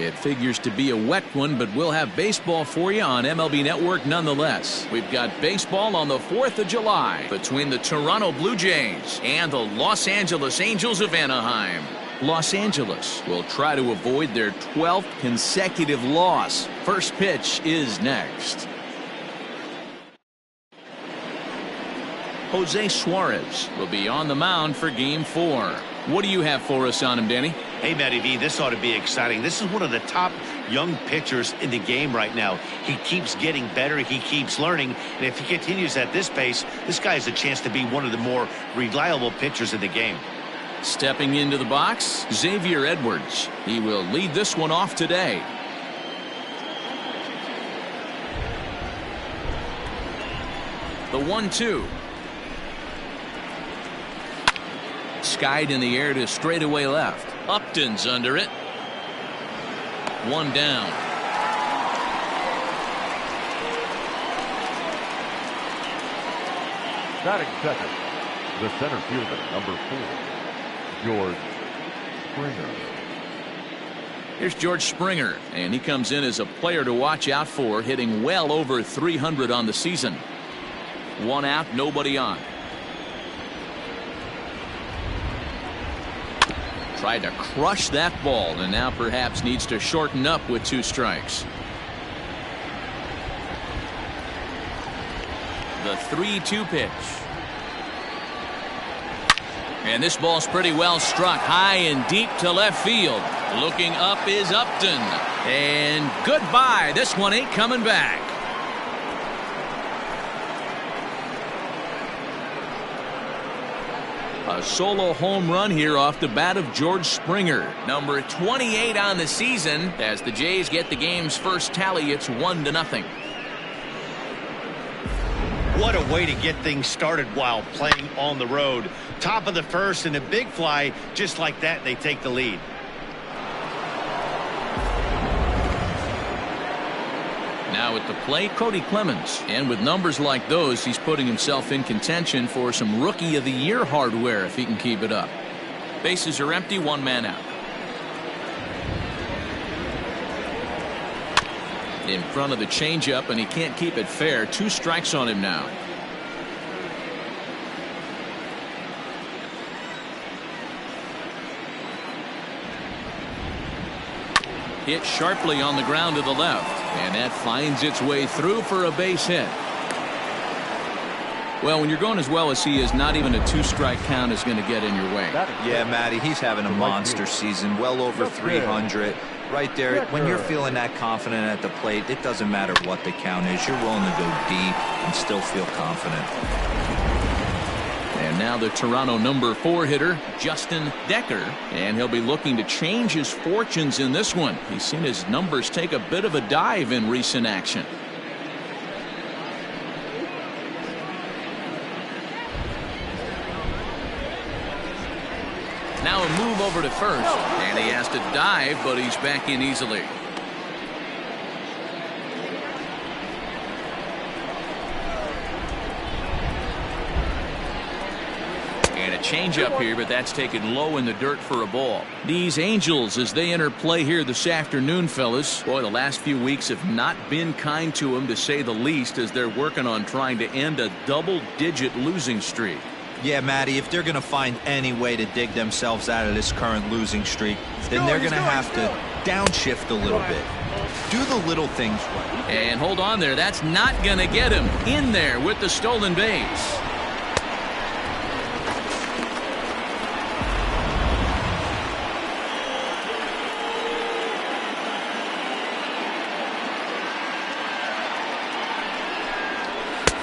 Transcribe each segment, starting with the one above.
It figures to be a wet one, but we'll have baseball for you on MLB Network nonetheless. We've got baseball on the 4th of July between the Toronto Blue Jays and the Los Angeles Angels of Anaheim. Los Angeles will try to avoid their 12th consecutive loss. First pitch is next. Jose Suarez will be on the mound for Game 4. What do you have for us on him, Danny? Hey, Matty V, this ought to be exciting. This is one of the top young pitchers in the game right now. He keeps getting better. He keeps learning. And if he continues at this pace, this guy has a chance to be one of the more reliable pitchers in the game. Stepping into the box, Xavier Edwards. He will lead this one off today. The 1-2. Skied in the air to straightaway left. Upton's under it. One down. Batting second, the center fielder, number 4, George Springer. Here's George Springer, and he comes in as a player to watch out for, hitting well over 300 on the season. One out, nobody on. Tried to crush that ball, and now perhaps needs to shorten up with 2 strikes. The 3-2 pitch. And this ball's pretty well struck, high and deep to left field. Looking up is Upton. And goodbye. This one ain't coming back. A solo home run here off the bat of George Springer, number 28 on the season. As the Jays get the game's first tally, it's 1-0. What a way to get things started while playing on the road. Top of the first and a big fly, just like that, they take the lead. Now at the plate, Cody Clemens. And with numbers like those, he's putting himself in contention for some Rookie of the Year hardware if he can keep it up. Bases are empty, 1 man out. In front of the changeup, and he can't keep it fair. 2 strikes on him now. Hit sharply on the ground to the left, and that finds its way through for a base hit. Well, when you're going as well as he is, not even a 2-strike count is going to get in your way. Yeah, Matty, he's having a monster season, well over 300. Right there, when you're feeling that confident at the plate, it doesn't matter what the count is. You're willing to go deep and still feel confident. And now the Toronto number 4 hitter, Justin Decker, and he'll be looking to change his fortunes in this one. He's seen his numbers take a bit of a dive in recent action. Now a move over to first, and he has to dive, but he's back in easily. And a changeup here, but that's taken low in the dirt for a ball. These Angels, as they enter play here this afternoon, fellas, boy, the last few weeks have not been kind to them, to say the least, as they're working on trying to end a double-digit losing streak. Yeah, Matty, if they're going to find any way to dig themselves out of this current losing streak, then they're going to have to downshift a little bit. Do the little things right. And hold on there. That's not going to get him in there with the stolen base.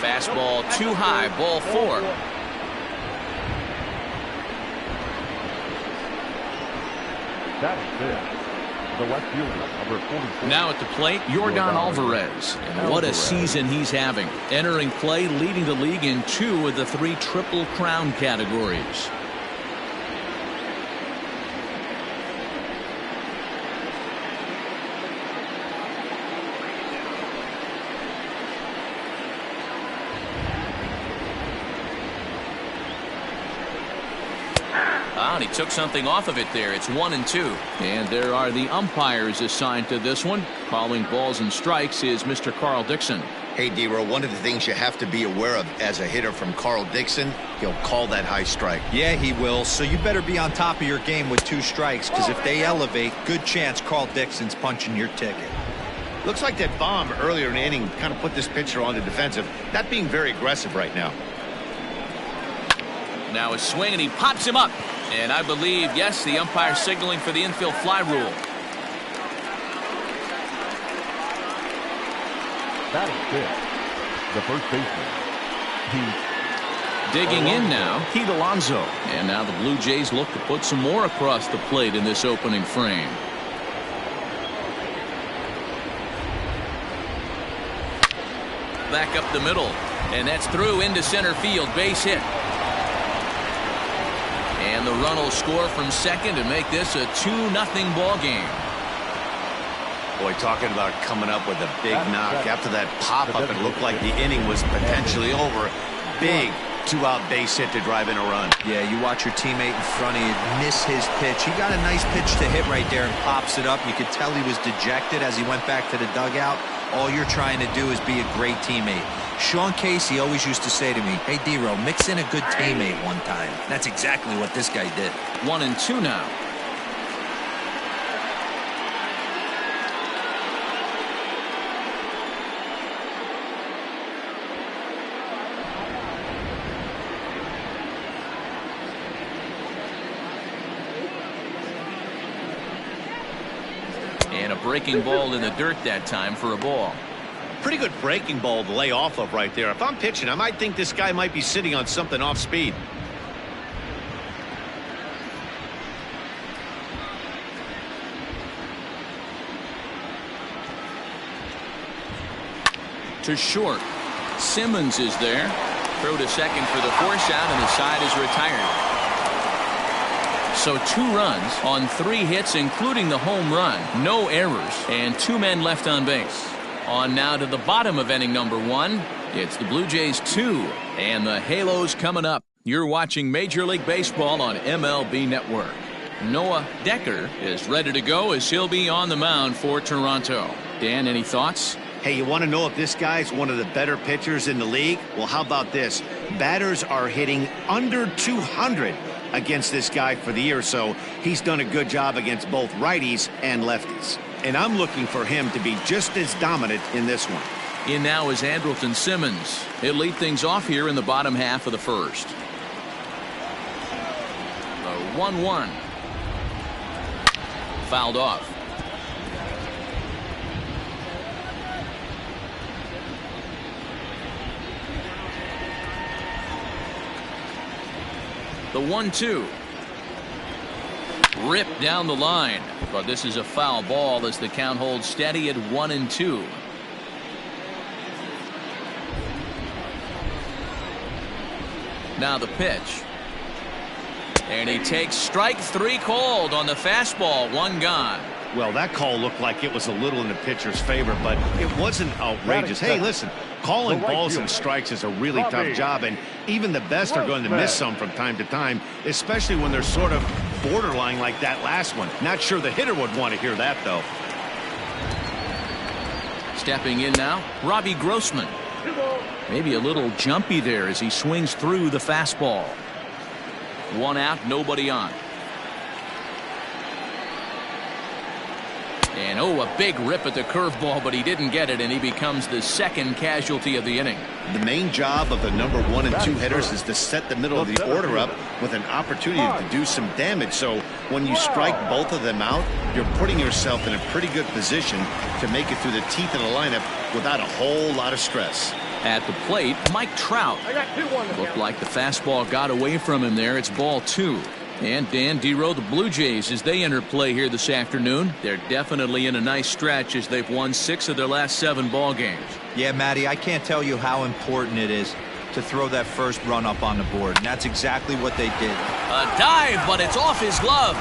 Fastball too high, ball 4. That is it. The left fielder, number 44. Now at the plate, Yordan Alvarez. And what a season he's having. Entering play, leading the league in 2 of the 3 Triple Crown categories. And he took something off of it there. It's 1-2. And there are the umpires assigned to this one. Calling balls and strikes is Mr. Carl Dixon. Hey, D-Row, one of the things you have to be aware of as a hitter from Carl Dixon, he'll call that high strike. Yeah, he will. So you better be on top of your game with 2 strikes, because if they elevate, good chance Carl Dixon's punching your ticket. Looks like that bomb earlier in the inning kind of put this pitcher on the defensive. Not being very aggressive right now. Now a swing, and he pops him up. And I believe, yes, the umpire signaling for the infield fly rule. Batting fifth, the first baseman, Pete Digging Alonso. in now, Pete Alonso. And now the Blue Jays look to put some more across the plate in this opening frame. Back up the middle, and that's through into center field. Base hit. And the run will score from second to make this a 2-0 ball game. Boy, talking about coming up with a big knock. After that pop-up, it looked like the inning was potentially over. Big 2-out base hit to drive in a run. Yeah, you watch your teammate in front of you miss his pitch. He got a nice pitch to hit right there and pops it up. You could tell he was dejected as he went back to the dugout. All you're trying to do is be a great teammate. Sean Casey always used to say to me, hey, D-Row, mix in a good teammate one time. That's exactly what this guy did. 1-2 now. And a breaking ball in the dirt that time for a ball. Pretty good breaking ball to lay off of right there. If I'm pitching, I might think this guy might be sitting on something off speed. To short. Simmons is there. Throw to second for the force out, and the side is retired. So 2 runs on 3 hits, including the home run. No errors, and 2 men left on base. On now to the bottom of inning number 1. It's the Blue Jays 2, and the Halos coming up. You're watching Major League Baseball on MLB Network. Noah Decker is ready to go as he'll be on the mound for Toronto. Dan, any thoughts? Hey, you want to know if this guy's one of the better pitchers in the league? Well, how about this? Batters are hitting under 200 against this guy for the year, so he's done a good job against both righties and lefties. And I'm looking for him to be just as dominant in this one. In now is Andrelton Simmons. He'll lead things off here in the bottom half of the first. The 1-1. Fouled off. The 1-2. Ripped down the line, but this is a foul ball as the count holds steady at 1-2. Now the pitch. And he takes strike 3 called on the fastball. 1 gone. Well, that call looked like it was a little in the pitcher's favor, but it wasn't outrageous. Hey, listen, calling balls and strikes is a really tough job, and even the best are going to miss some from time to time, especially when they're sort of borderline like that last one. Not sure the hitter would want to hear that, though. Stepping in now, Robbie Grossman. Maybe a little jumpy there as he swings through the fastball. 1 out, nobody on. And a big rip at the curveball, but he didn't get it, and he becomes the second casualty of the inning. The main job of the number 1 and 2 hitters is to set the middle of the order up with an opportunity to do some damage. So when you strike both of them out, you're putting yourself in a pretty good position to make it through the teeth of the lineup without a whole lot of stress. At the plate, Mike Trout. Looked like the fastball got away from him there. It's ball 2. And Dan, D-Row, the Blue Jays, as they enter play here this afternoon, they're definitely in a nice stretch as they've won 6 of their last 7 ball games. Yeah, Matty, I can't tell you how important it is to throw that first run up on the board, and that's exactly what they did. A dive, but it's off his glove.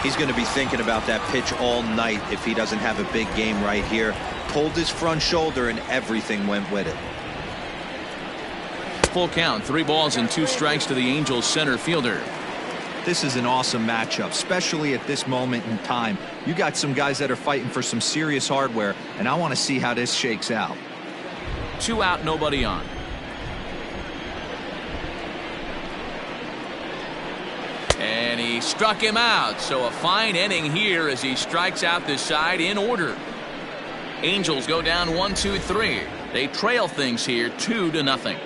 He's going to be thinking about that pitch all night if he doesn't have a big game right here. Pulled his front shoulder, and everything went with it. Full count, 3 balls and 2 strikes to the Angels center fielder. This is an awesome matchup, especially at this moment in time. You got some guys that are fighting for some serious hardware, and I want to see how this shakes out. 2 out, nobody on. And he struck him out, so a fine inning here as he strikes out this side in order. Angels go down 1-2-3. They trail things here 2-0.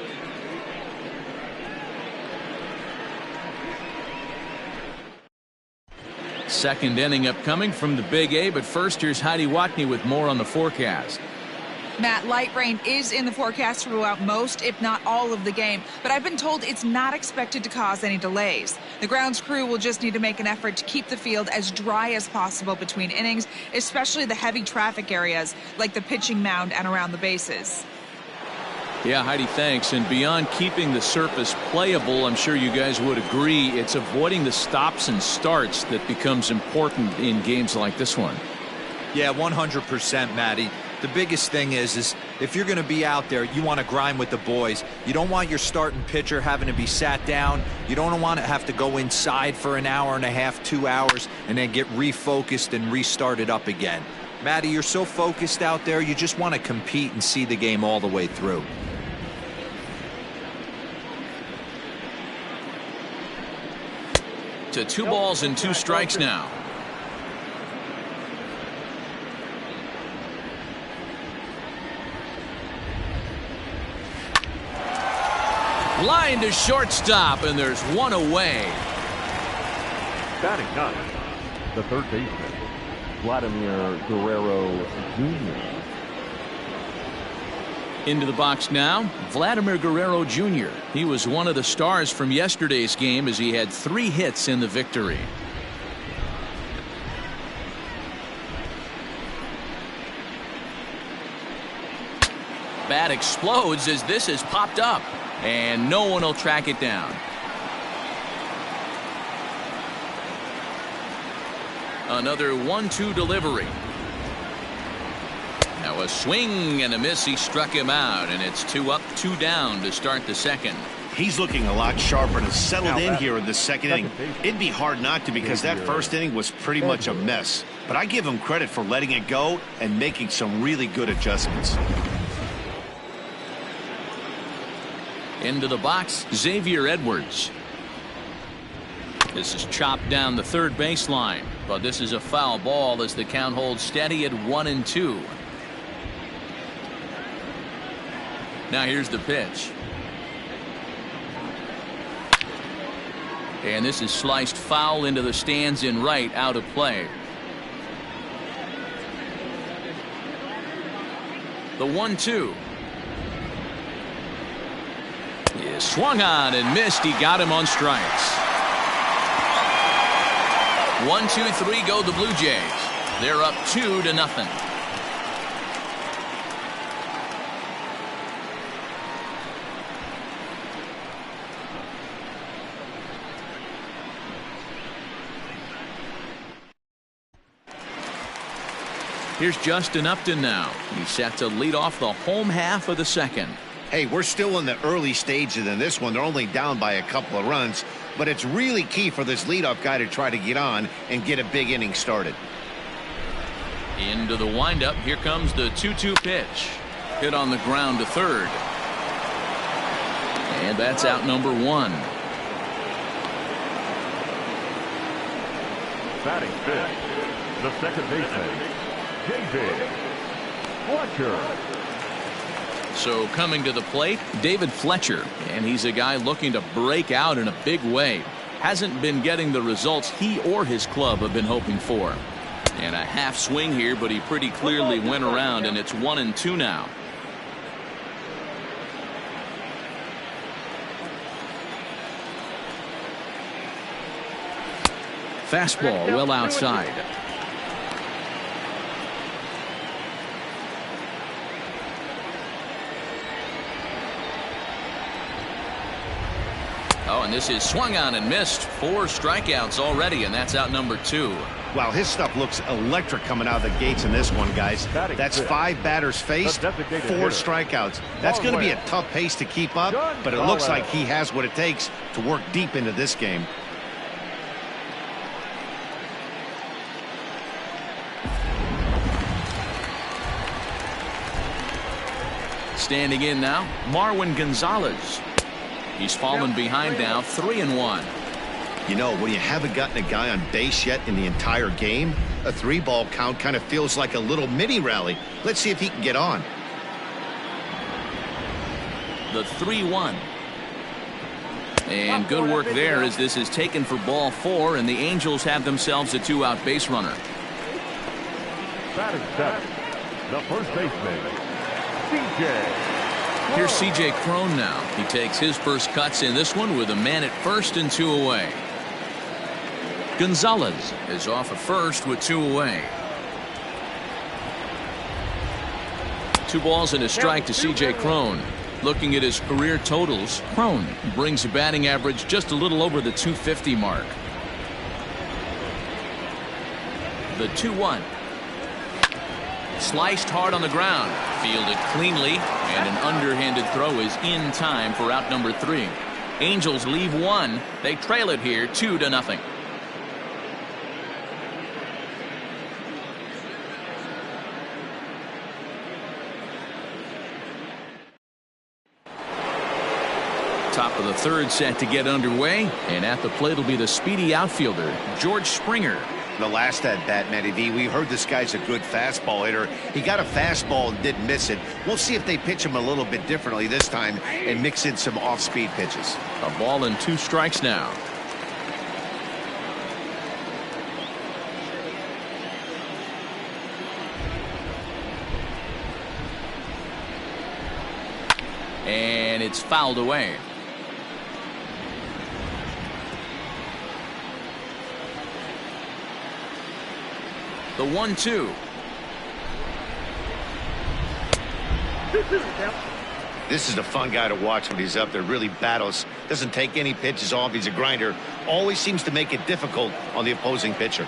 Second inning upcoming from the Big A, but first here's Heidi Watney with more on the forecast. Matt, light rain is in the forecast throughout most, if not all, of the game, but I've been told it's not expected to cause any delays. The grounds crew will just need to make an effort to keep the field as dry as possible between innings, especially the heavy traffic areas like the pitching mound and around the bases. Yeah, Heidi, thanks. And beyond keeping the surface playable, I'm sure you guys would agree, it's avoiding the stops and starts that becomes important in games like this one. Yeah, 100%, Matty. The biggest thing is if you're going to be out there, you want to grind with the boys. You don't want your starting pitcher having to be sat down. You don't want to have to go inside for an hour and a half, 2 hours, and then get refocused and restarted up again. Matty, you're so focused out there, you just want to compete and see the game all the way through. To 2 balls and 2 strikes now. Line to shortstop, and there's 1 away. Batting 9, the third baseman, Vladimir Guerrero Jr. Into the box now, Vladimir Guerrero Jr. He was one of the stars from yesterday's game as he had 3 hits in the victory. Bat explodes as this is popped up, and no one will track it down. Another 1-2 delivery. Now a swing and a miss. He struck him out, and it's 2 up, 2 down to start the second. He's looking a lot sharper and has settled in here in the second inning. It'd be hard not to, because that first inning was pretty much a mess. But I give him credit for letting it go and making some really good adjustments. Into the box, Xavier Edwards. This is chopped down the third baseline, but this is a foul ball as the count holds steady at 1-2. Now here's the pitch. And this is sliced foul into the stands in right, out of play. The 1-2. He swung on and missed. He got him on strikes. 1-2-3 go the Blue Jays. They're up 2-0. Here's Justin Upton now. He's set to lead off the home half of the second. Hey, we're still in the early stages in this one. They're only down by a couple of runs, but it's really key for this leadoff guy to try to get on and get a big inning started. Into the windup. Here comes the 2-2 pitch. Hit on the ground to third. And that's out number 1. Batting 5th, the second baseman, David Fletcher. So coming to the plate, David Fletcher, and he's a guy looking to break out in a big way. Hasn't been getting the results he or his club have been hoping for. And a half swing here, but he pretty clearly went around, and it's 1-2 now. Fastball well outside. Oh, and this is swung on and missed. 4 strikeouts already, and that's out number 2. Wow, his stuff looks electric coming out of the gates in this one, guys. That's 5 batters faced, 4 strikeouts. That's going to be a tough pace to keep up, but it looks like he has what it takes to work deep into this game. Standing in now, Marwin Gonzalez. He's fallen behind now, 3-1. You know, when you haven't gotten a guy on base yet in the entire game, a 3-ball count kind of feels like a little mini rally. Let's see if he can get on. The 3-1. And good work there as this is taken for ball 4, and the Angels have themselves a 2-out base runner. Batting 7, the first baseman, C.J. Here's C.J. Cron now. He takes his first cuts in this one with a man at first and 2 away. Gonzalez is off at first with 2 away. 2 balls and a strike to C.J. Cron. Looking at his career totals, Cron brings a batting average just a little over the 250 mark. The 2-1. Sliced hard on the ground, fielded cleanly, and an underhanded throw is in time for out number 3. Angels leave 1. They trail it here 2-0. Top of the 3rd set to get underway, and at the plate will be the speedy outfielder, George Springer. The last at bat, Matty V, we heard this guy's a good fastball hitter. He got a fastball and didn't miss it. We'll see if they pitch him a little bit differently this time and mix in some off-speed pitches. A ball and 2 strikes now. And it's fouled away. The 1-2. This is a fun guy to watch when he's up there. Really battles. Doesn't take any pitches off. He's a grinder. Always seems to make it difficult on the opposing pitcher.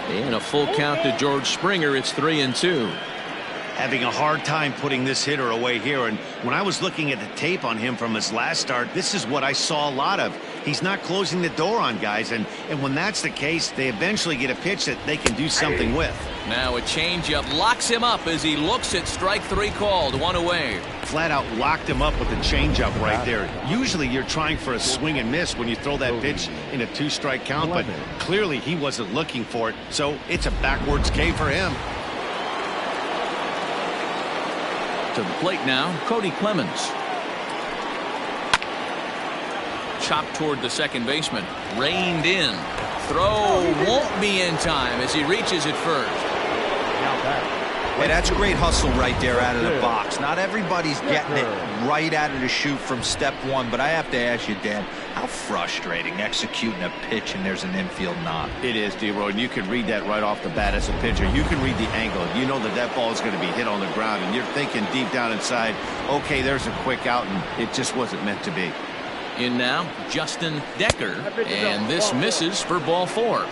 And a full count to George Springer. It's 3-2. Having a hard time putting this hitter away here, and when I was looking at the tape on him from his last start, this is what I saw a lot of. He's not closing the door on guys, and when that's the case, they eventually get a pitch that they can do something with. Now a changeup locks him up as he looks at strike 3 called, 1 away. Flat out locked him up with a changeup right there. Usually you're trying for a swing and miss when you throw that pitch in a 2-strike count, but clearly he wasn't looking for it, so it's a backwards K for him. To the plate now, Cody Clemens. Chopped toward the second baseman. Reined in. Throw won't be in time as he reaches it first. Hey, that's great hustle right there out of the box. Not everybody's getting it right out of the chute from step 1, but I have to ask you, Dan, how frustrating executing a pitch and there's an infield knock. It is, D-Roy, and you can read that right off the bat as a pitcher. You can read the angle. You know that that ball is going to be hit on the ground, and you're thinking deep down inside, okay, there's a quick out, and it just wasn't meant to be. In now, Justin Decker, and this misses for ball 4.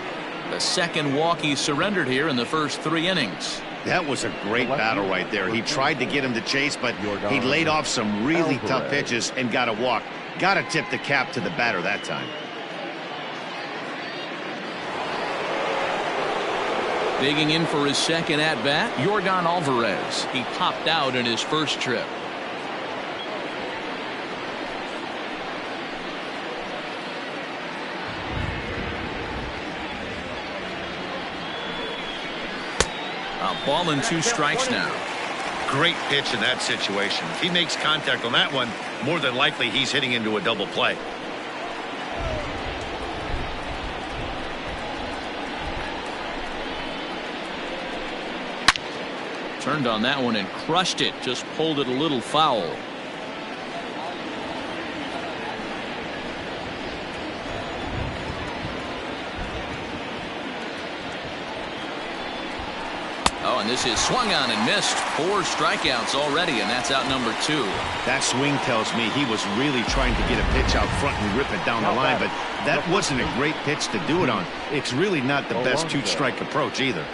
The second walk he surrendered here in the first 3 innings. That was a great battle right there. He tried to get him to chase, but he laid off some really tough pitches and got a walk. Got to tip the cap to the batter that time. Digging in for his second at-bat, Yordan Alvarez. He popped out in his first trip. A ball and 2 strikes now. Great pitch in that situation. If he makes contact on that one, more than likely he's hitting into a double play. Turned on that one and crushed it. Just pulled it a little foul. Oh, and this is swung on and missed. 4 strikeouts already, and that's out number 2. That swing tells me he was really trying to get a pitch out front and rip it down the line, but that wasn't a great pitch to do it on. It's really not the best 2-strike approach either.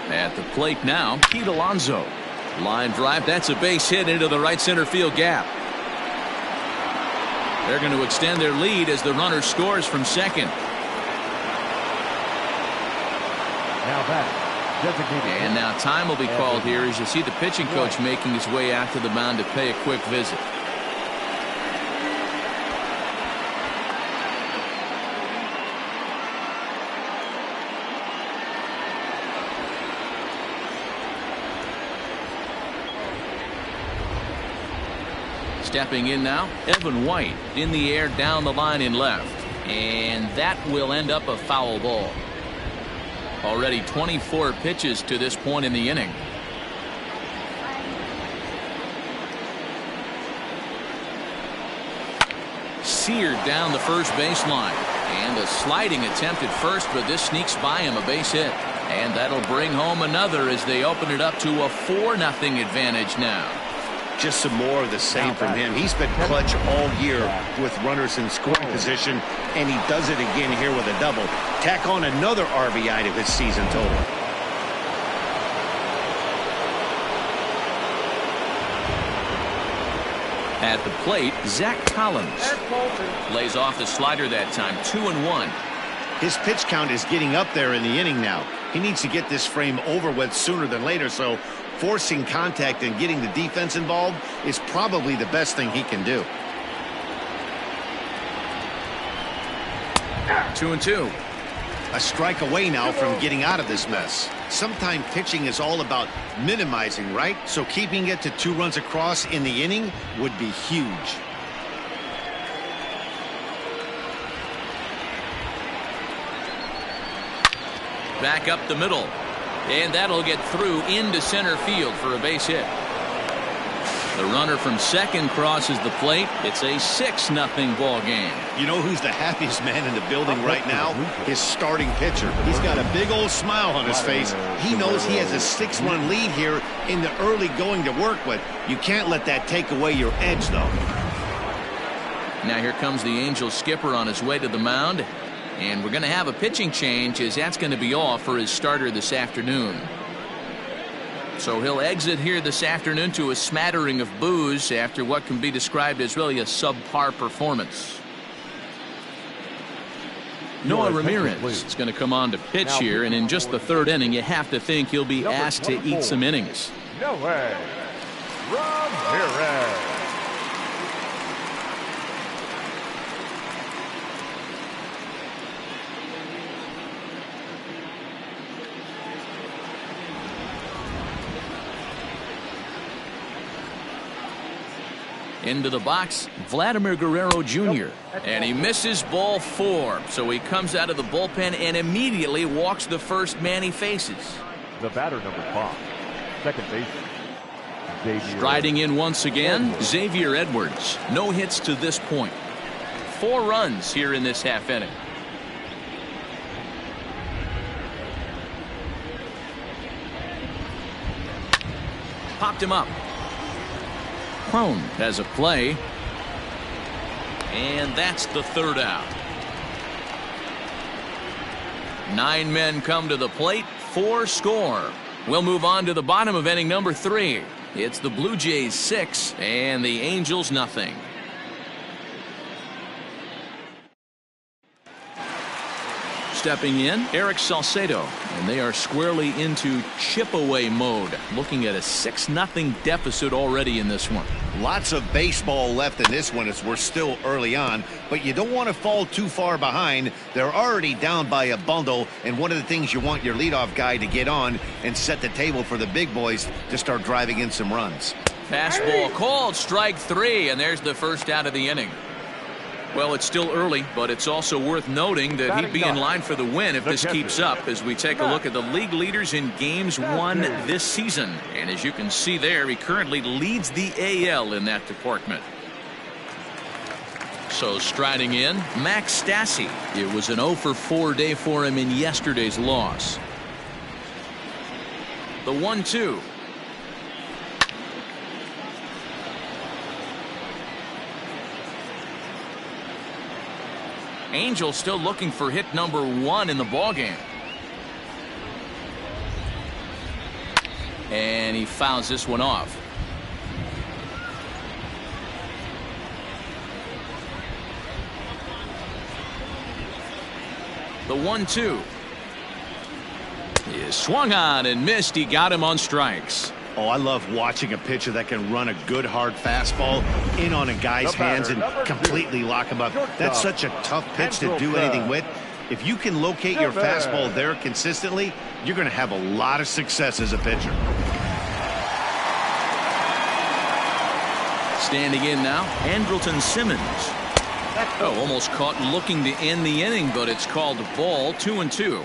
At the plate now, Pete Alonso. Line drive. That's a base hit into the right center field gap. They're going to extend their lead as the runner scores from second. Now back, designated. And now time will be called here as you see the pitching coach making his way out to the mound to pay a quick visit. Stepping in now, Evan White in the air down the line in left. And that will end up a foul ball. Already 24 pitches to this point in the inning. Seared down the first baseline. And a sliding attempt at first, but this sneaks by him, a base hit. And that'll bring home another as they open it up to a 4-0 advantage now. Just some more of the same from him. He's been clutch all year with runners in scoring position, and he does it again here with a double. Tack on another RBI to his season total. At the plate, Zach Collins lays off the slider that time. 2-1. His pitch count is getting up there in the inning now. He needs to get this frame over with sooner than later, so forcing contact and getting the defense involved is probably the best thing he can do. 2-2. A strike away now from getting out of this mess. Sometimes pitching is all about minimizing, right? So keeping it to 2 runs across in the inning would be huge. Back up the middle. And that'll get through into center field for a base hit. The runner from second crosses the plate. It's a 6-0 ball game. You know who's the happiest man in the building right now? His starting pitcher. He's got a big old smile on his face. He knows he has a 6-run lead here in the early going to work with. You can't let that take away your edge, though. Now here comes the Angels skipper on his way to the mound. And we're going to have a pitching change as that's going to be off for his starter this afternoon. So he'll exit here this afternoon to a smattering of boos after what can be described as really a subpar performance. Noah Ramirez is going to come on to pitch here, and in just the 3rd inning, you have to think he'll be asked to eat some innings. Noah Ramirez. Into the box, Vladimir Guerrero Jr. And he misses ball 4. So he comes out of the bullpen and immediately walks the first man he faces. The batter, number 5, second baseman, Xavier. Striding in once again, Xavier Edwards. No hits to this point. 4 runs here in this half inning. Popped him up. Crone has a play. And that's the 3rd out. 9 men come to the plate, 4 score. We'll move on to the bottom of inning number 3. It's the Blue Jays 6 and the Angels nothing. Stepping in, Eric Salcedo, and they are squarely into chip away mode, looking at a 6-0 deficit already in this one. Lots of baseball left in this one as we're still early on, but you don't want to fall too far behind. They're already down by a bundle, and one of the things you want your leadoff guy to get on and set the table for the big boys to start driving in some runs. Fastball called, strike 3, and there's the first out of the inning. Well, it's still early, but it's also worth noting that he'd be in line for the win if this keeps up as we take a look at the league leaders in games won this season. And as you can see there, he currently leads the AL in that department. So striding in, Max Stassi. It was an 0-for-4 day for him in yesterday's loss. The 1-2. Angels still looking for hit number 1 in the ballgame. And he fouls this one off. The 1-2 is swung on and missed. He got him on strikes. Oh, I love watching a pitcher that can run a good hard fastball in on a guy's hands and completely lock him up. That's such a tough pitch to do anything with. If you can locate your fastball there consistently, you're going to have a lot of success as a pitcher. Standing in now, Andrelton Simmons. Oh, almost caught looking to end the inning, but it's called a ball. 2-2.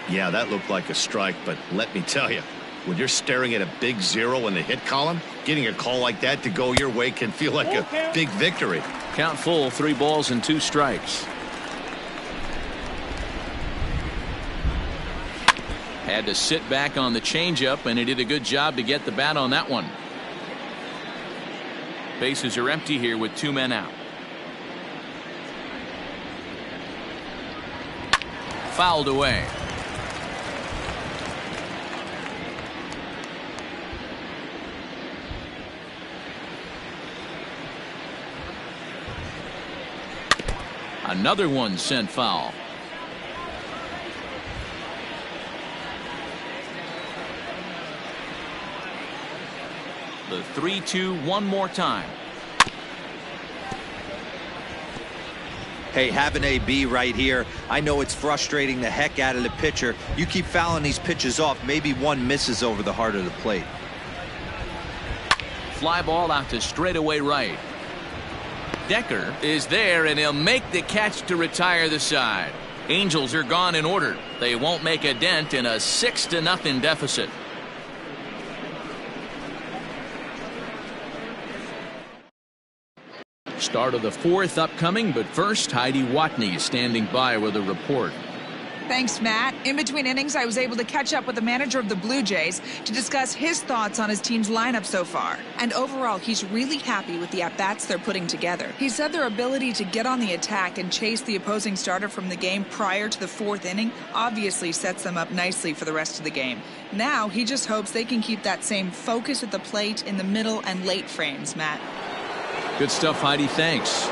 Yeah, that looked like a strike, but let me tell you, when you're staring at a big 0 in the hit column, getting a call like that to go your way can feel like a big victory. Count full, 3 balls and 2 strikes. Had to sit back on the changeup, and he did a good job to get the bat on that one. Bases are empty here with 2 men out. Fouled away. Another one sent foul. The 3-2 one more time. Hey, have an AB right here. I know it's frustrating the heck out of the pitcher. You keep fouling these pitches off, maybe one misses over the heart of the plate. Fly ball out to straightaway right. Decker is there, and he'll make the catch to retire the side. Angels are gone in order. They won't make a dent in a 6-0 deficit. Start of the 4th upcoming, but first, Heidi Watney is standing by with a report. Thanks, Matt. In between innings, I was able to catch up with the manager of the Blue Jays to discuss his thoughts on his team's lineup so far. And overall, he's really happy with the at-bats they're putting together. He said their ability to get on the attack and chase the opposing starter from the game prior to the 4th inning obviously sets them up nicely for the rest of the game. Now, he just hopes they can keep that same focus at the plate in the middle and late frames, Matt. Good stuff, Heidi. Thanks.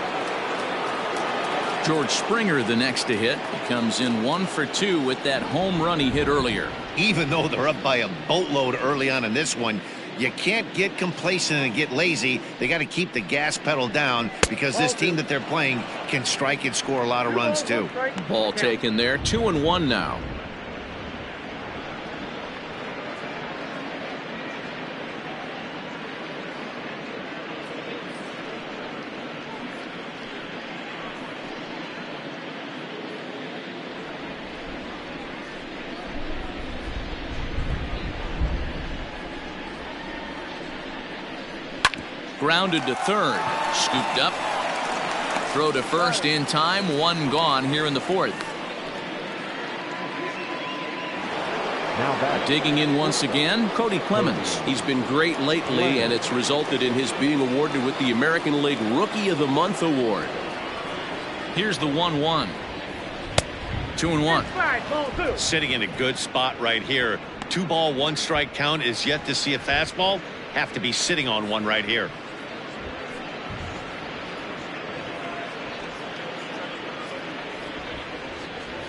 George Springer the next to hit. He comes in 1 for 2 with that home run he hit earlier. Even though they're up by a boatload early on in this one, you can't get complacent and get lazy. They got to keep the gas pedal down because this team that they're playing can strike and score a lot of runs too. Ball taken there. 2-1 now. Grounded to third. Scooped up. Throw to first in time. 1 gone here in the 4th. Now digging in once again, Cody Clemens. He's been great lately, and it's resulted in his being awarded with the American League Rookie of the Month award. Here's the 1-1. 2-1. Sitting in a good spot right here. 2-ball, 1-strike count is yet to see a fastball. Have to be sitting on one right here.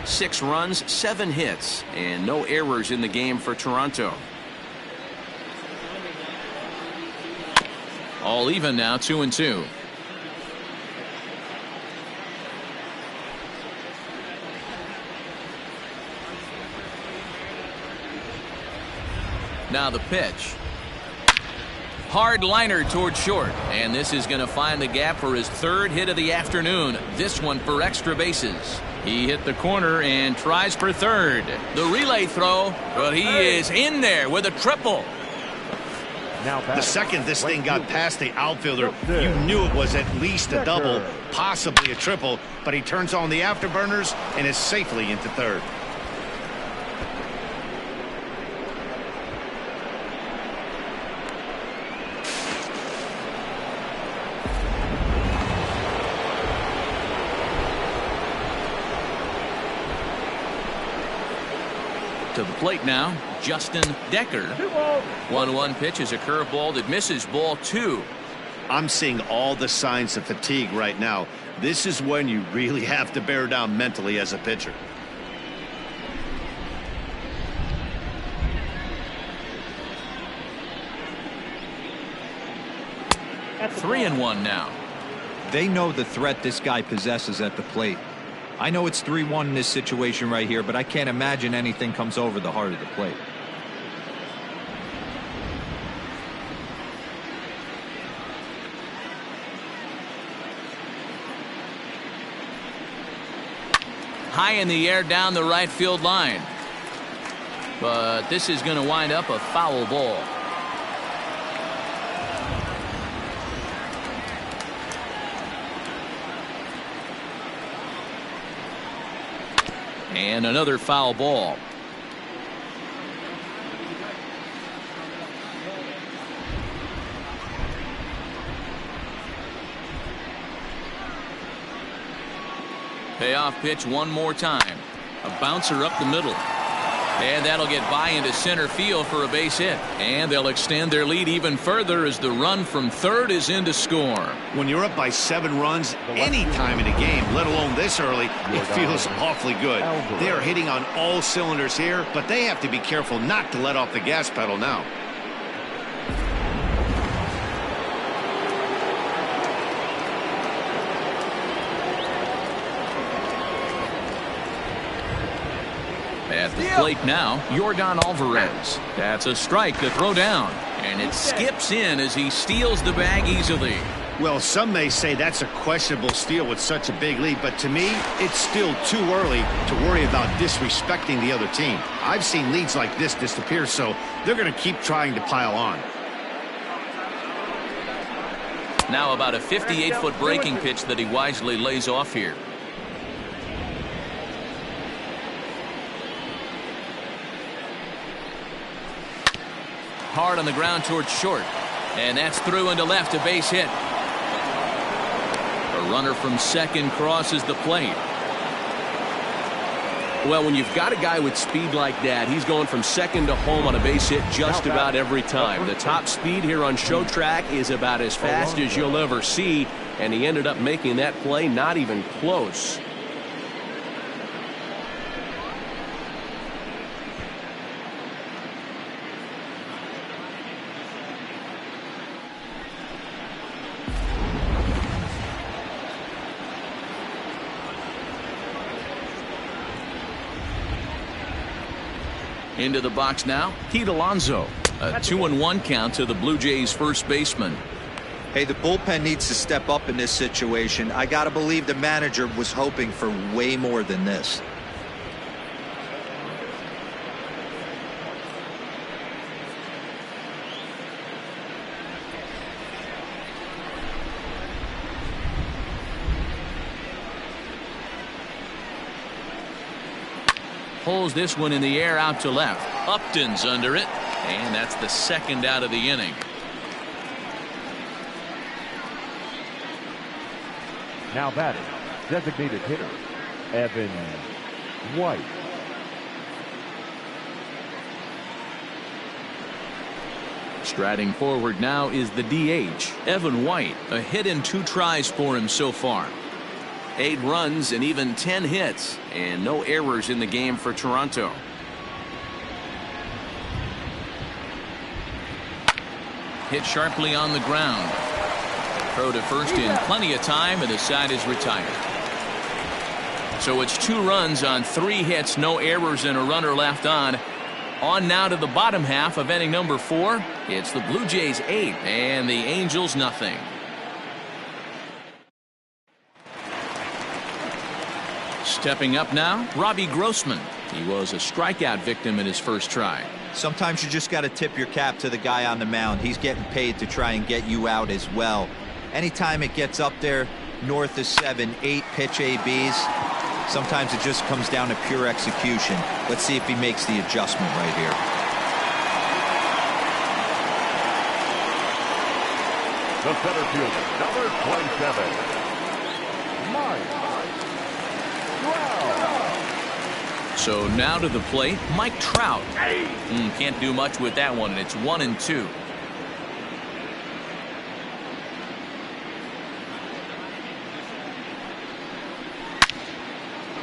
Six runs, 7 hits, and no errors in the game for Toronto. All even now, 2-2. Now the pitch. Hard liner toward short, and this is going to find the gap for his 3rd hit of the afternoon. This one for extra bases. He hit the corner and tries for 3rd. The relay throw, but he is in there with a triple. The second this thing got past the outfielder, you knew it was at least a double, possibly a triple, but he turns on the afterburners and is safely into 3rd. To the plate now, Justin Decker. 1-1 pitch is a curveball that misses, ball 2. I'm seeing all the signs of fatigue right now. This is when you really have to bear down mentally as a pitcher. 3-1 now. They know the threat this guy possesses at the plate. I know it's 3-1 in this situation right here, but I can't imagine anything comes over the heart of the plate. High in the air down the right field line. But this is going to wind up a foul ball. And another foul ball. Payoff pitch one more time. A bouncer up the middle. And that'll get by into center field for a base hit. And they'll extend their lead even further as the run from third is in to score. When you're up by 7 runs any time in a game, let alone this early, it feels awfully good. They are hitting on all cylinders here, but they have to be careful not to let off the gas pedal now. At the plate now, Yordan Alvarez. That's a strike to throw down. And it skips in as he steals the bag easily. Well, some may say that's a questionable steal with such a big lead, but to me, it's still too early to worry about disrespecting the other team. I've seen leads like this disappear, so they're going to keep trying to pile on. Now about a 58-foot breaking pitch that he wisely lays off here. Hard on the ground towards short. And that's through into left, a base hit. A runner from second crosses the plate. Well, when you've got a guy with speed like that, he's going from second to home on a base hit just about every time. The top speed here on Show Track is about as fast as you'll ever see, and he ended up making that play not even close. Into the box now, Pete Alonso. A 2-1 count to the Blue Jays first baseman. Hey, the bullpen needs to step up in this situation. I gotta believe the manager was hoping for way more than this. Pulls this one in the air out to left. Upton's under it, and that's the second out of the inning. Now batting, designated hitter, Evan White. Striding forward now is the DH, Evan White. A hit in 2 tries for him so far. 8 runs and even 10 hits, and no errors in the game for Toronto. Hit sharply on the ground. Throw to first in plenty of time, and the side is retired. So it's 2 runs on 3 hits, no errors, and a runner left on. On now to the bottom half of inning number 4. It's the Blue Jays 8 and the Angels nothing. Stepping up now, Robbie Grossman. He was a strikeout victim in his first try. Sometimes you just got to tip your cap to the guy on the mound. He's getting paid to try and get you out as well. Anytime it gets up there north of 7, 8 pitch ABs, sometimes it just comes down to pure execution. Let's see if he makes the adjustment right here. The center fielder, number 27, Mike Trout. So now to the plate, Mike Trout. Can't do much with that one, and it's 1-2.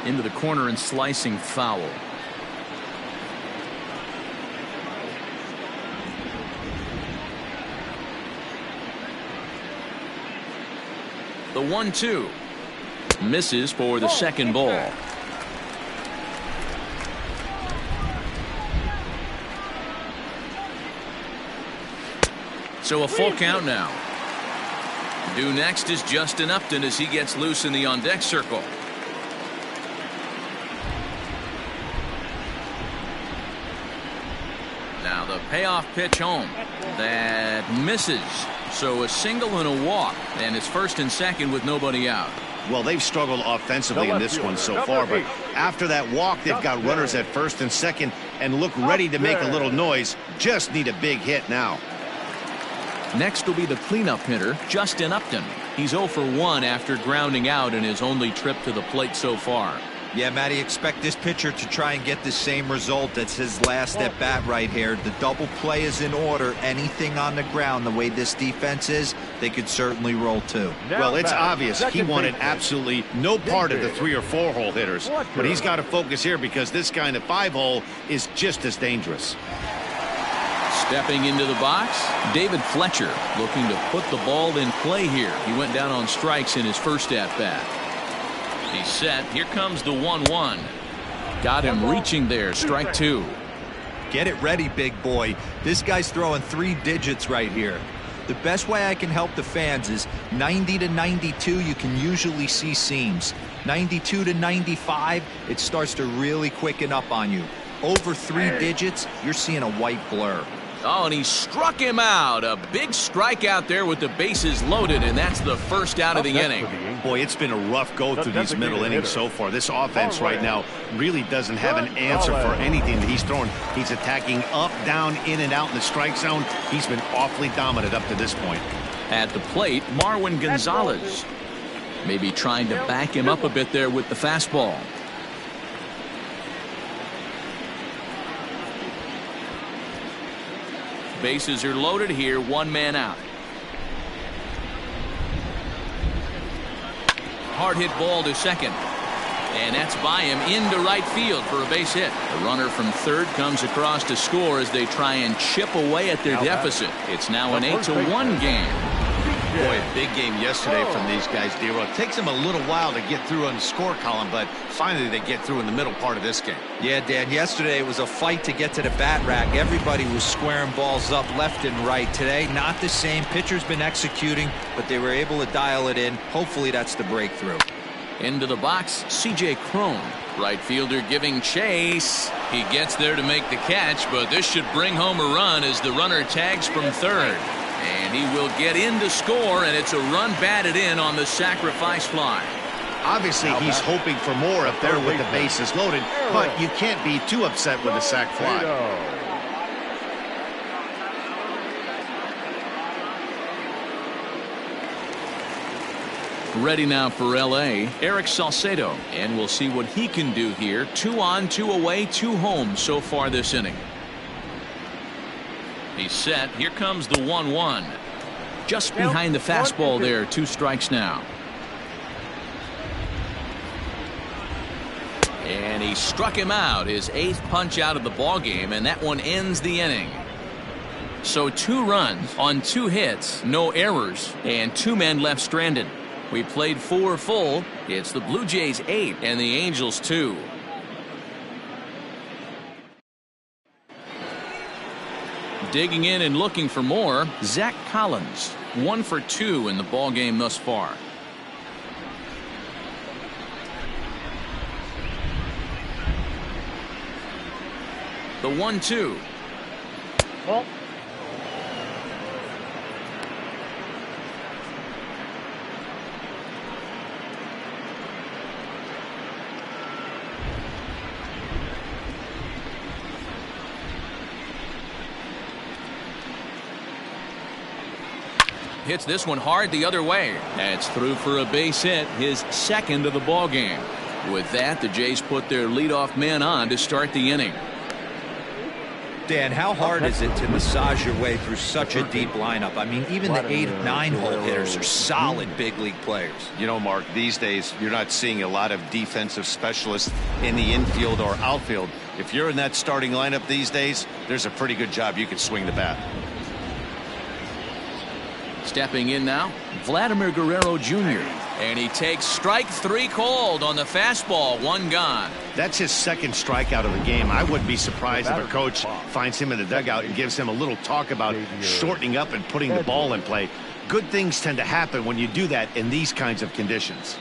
Into the corner and slicing foul. The 1-2 misses for the second ball. So a full count now. Due next is Justin Upton as he gets loose in the on-deck circle. Now the payoff pitch home. That misses. So a single and a walk. And it's first and second with nobody out. Well, they've struggled offensively in this one so far, but after that walk, they've got runners at first and second and look ready to make a little noise. Just need a big hit now. Next will be the cleanup hitter, Justin Upton. He's 0 for 1 after grounding out in his only trip to the plate so far. Yeah, Matty, expect this pitcher to try and get the same result. That's his last at bat right here. The double play is in order. Anything on the ground, the way this defense is, they could certainly roll too. Well, it's obvious he wanted absolutely no part of the 3 or 4 hole hitters, but he's got to focus here because this guy in the 5 hole is just as dangerous. Stepping into the box, David Fletcher looking to put the ball in play here. He went down on strikes in his first at bat. He's set. Here comes the 1-1. Got him reaching there. Strike 2. Get it ready, big boy. This guy's throwing 3 digits right here. The best way I can help the fans is 90 to 92. You can usually see seams. 92 to 95, it starts to really quicken up on you. Over 3 digits, you're seeing a white blur. Oh, and he struck him out. A big strikeout there with the bases loaded, and that's the first out of the inning. Boy, it's been a rough go through these middle innings so far. This offense right now really doesn't have an answer for anything that he's throwing. He's attacking up, down, in and out in the strike zone. He's been awfully dominant up to this point. At the plate, Marwin Gonzalez. Maybe trying to back him up a bit there with the fastball. Bases are loaded here, 1 man out. Hard hit ball to second. And that's by him into right field for a base hit. The runner from third comes across to score as they try and chip away at their deficit. It's now an 8-1 game. Boy, a big game yesterday from these guys, D-Roll. It takes them a little while to get through on the score column, but finally they get through in the middle part of this game. Yeah, Dan, yesterday it was a fight to get to the bat rack. Everybody was squaring balls up left and right. Today, not the same. Pitcher's been executing, but they were able to dial it in. Hopefully that's the breakthrough. Into the box, C.J. Cron. Right fielder giving chase. He gets there to make the catch, but this should bring home a run as the runner tags from third. And he will get in to score, and it's a run batted in on the sacrifice fly. Obviously, he's hoping for more up there with the bases loaded, but you can't be too upset with a sac fly. Ready now for L.A., Eric Salcedo, and we'll see what he can do here. 2 on, 2 away, 2 home so far this inning. He's set. Here comes the 1-1. Just behind the fastball there. 2 strikes now. And he struck him out. His 8th punch out of the ball game, and that one ends the inning. So 2 runs on 2 hits, no errors, and 2 men left stranded. We played 4 full. It's the Blue Jays 8 and the Angels 2. Digging in and looking for more, Zach Collins. 1 for 2 in the ball game thus far. The 1-2. Well, Hits this one hard the other way. That's through for a base hit, his 2nd of the ball game. With that, the Jays put their leadoff man on to start the inning. Dan, how hard is it to massage your way through such a deep lineup? I mean, even the 8 and 9 hole hitters are solid big league players. You know, Mark, these days you're not seeing a lot of defensive specialists in the infield or outfield. If you're in that starting lineup these days, there's a pretty good job you can swing the bat. Stepping in now, Vladimir Guerrero Jr. And he takes strike 3 called on the fastball. 1 gone. That's his second strikeout of the game. I wouldn't be surprised if a coach finds him in the dugout and gives him a little talk about shortening up and putting the ball in play. Good things tend to happen when you do that in these kinds of conditions.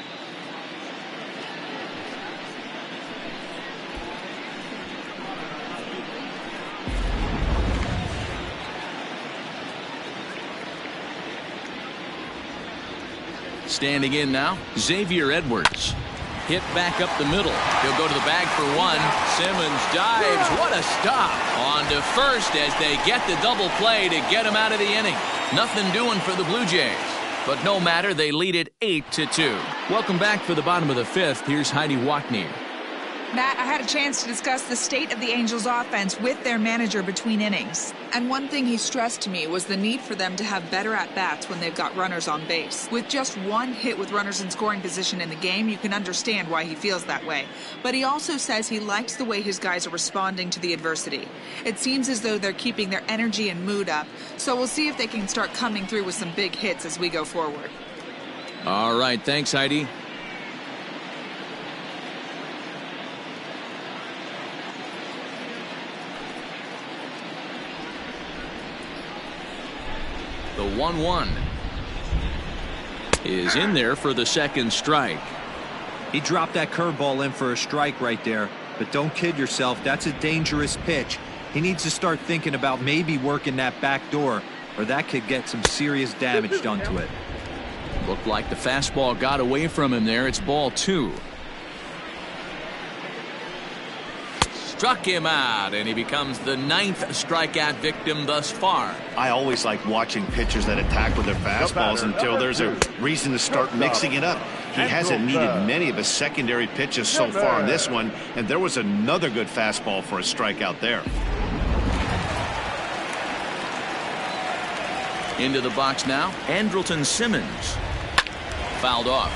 Standing in now, Xavier Edwards. Hit back up the middle. He'll go to the bag for 1. Simmons dives. What a stop. On to first as they get the double play to get him out of the inning. Nothing doing for the Blue Jays. But no matter, they lead it 8-2. Welcome back for the bottom of the 5th. Here's Heidi Watney. Matt, I had a chance to discuss the state of the Angels offense with their manager between innings. And one thing he stressed to me was the need for them to have better at-bats when they've got runners on base. With just 1 hit with runners in scoring position in the game, you can understand why he feels that way. But he also says he likes the way his guys are responding to the adversity. It seems as though they're keeping their energy and mood up. So we'll see if they can start coming through with some big hits as we go forward. All right, thanks, Heidi. The 1-1 is in there for the second strike. He dropped that curveball in for a strike right there. But don't kid yourself, that's a dangerous pitch. He needs to start thinking about maybe working that back door, or that could get some serious damage done to it. Looked like the fastball got away from him there. It's ball 2. Struck him out, and he becomes the 9th strikeout victim thus far. I always like watching pitchers that attack with their fastballs until there's a reason to start mixing it up. He hasn't needed many of his secondary pitches so far in this one, and there was another good fastball for a strikeout there. Into the box now, Andrelton Simmons. Fouled off.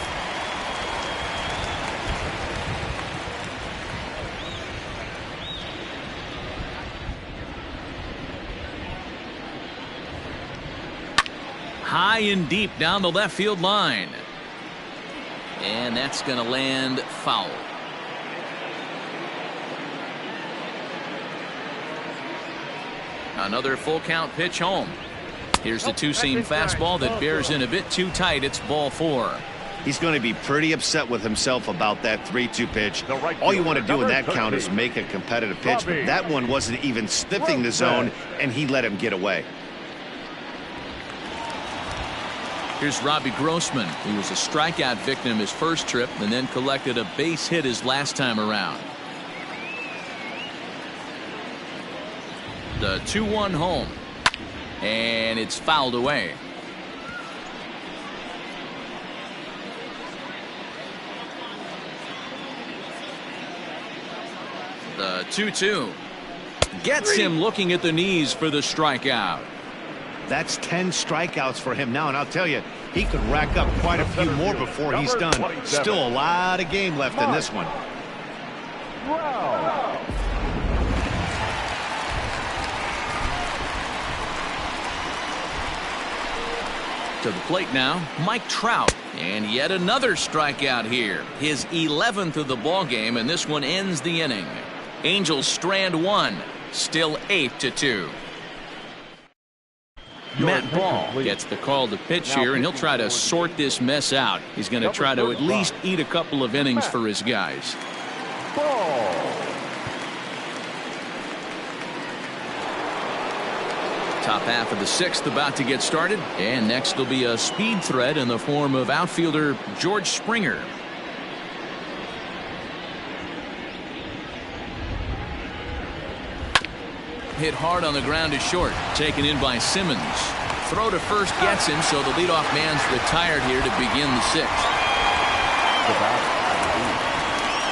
High and deep down the left field line. And that's going to land foul. Another full count pitch home. Here's the 2-seam fastball that bears in a bit too tight. It's ball 4. He's going to be pretty upset with himself about that 3-2 pitch. All you want to do in that count is make a competitive pitch, but that one wasn't even sniffing the zone, and he let him get away. Here's Robbie Grossman, who was a strikeout victim his first trip and then collected a base hit his last time around. The 2-1 home. And it's fouled away. The 2-2 gets him looking at the knees for the strikeout. That's 10 strikeouts for him now, and I'll tell you, he could rack up quite a few more before he's done. Still a lot of game left in this one. To the plate now, Mike Trout. And yet another strikeout here. His 11th of the ball game, and this one ends the inning. Angels strand 1. Still 8-2. Matt Ball gets the call to pitch here, and he'll try to sort this mess out. He's going to try to at least eat a couple of innings for his guys. Top half of the 6th about to get started, and next will be a speed threat in the form of outfielder George Springer. Hit hard on the ground to short, taken in by Simmons. Throw to first gets him, so the leadoff man's retired here to begin the 6th.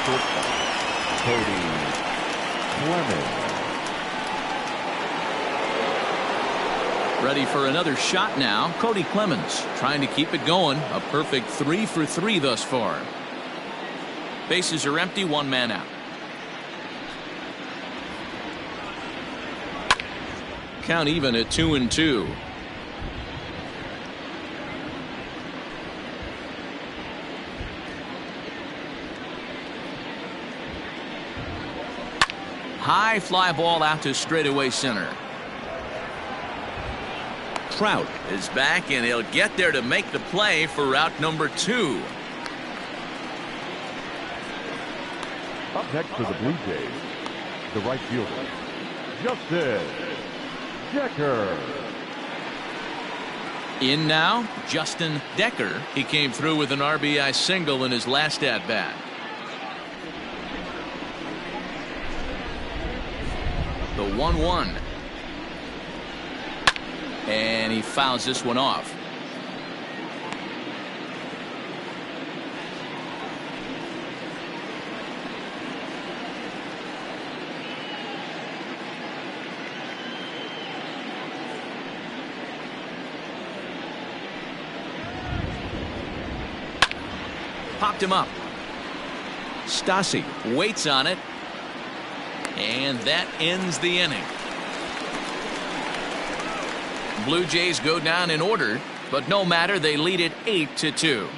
shortstop, Cody Clemens. Ready for another shot now. Cody Clemens trying to keep it going. A perfect 3 for 3 thus far. Bases are empty, one man out. Count even at 2-2. High fly ball out to straightaway center. Trout is back, and he'll get there to make the play for route number 2. Up next for the Blue Jays, the right fielder, Justin Decker. In now, Justin Decker. He came through with an RBI single in his last at-bat. The 1-1. And he fouls this one off. Popped him up. Stassi waits on it. And that ends the inning. Blue Jays go down in order, but no matter, they lead it 8-2.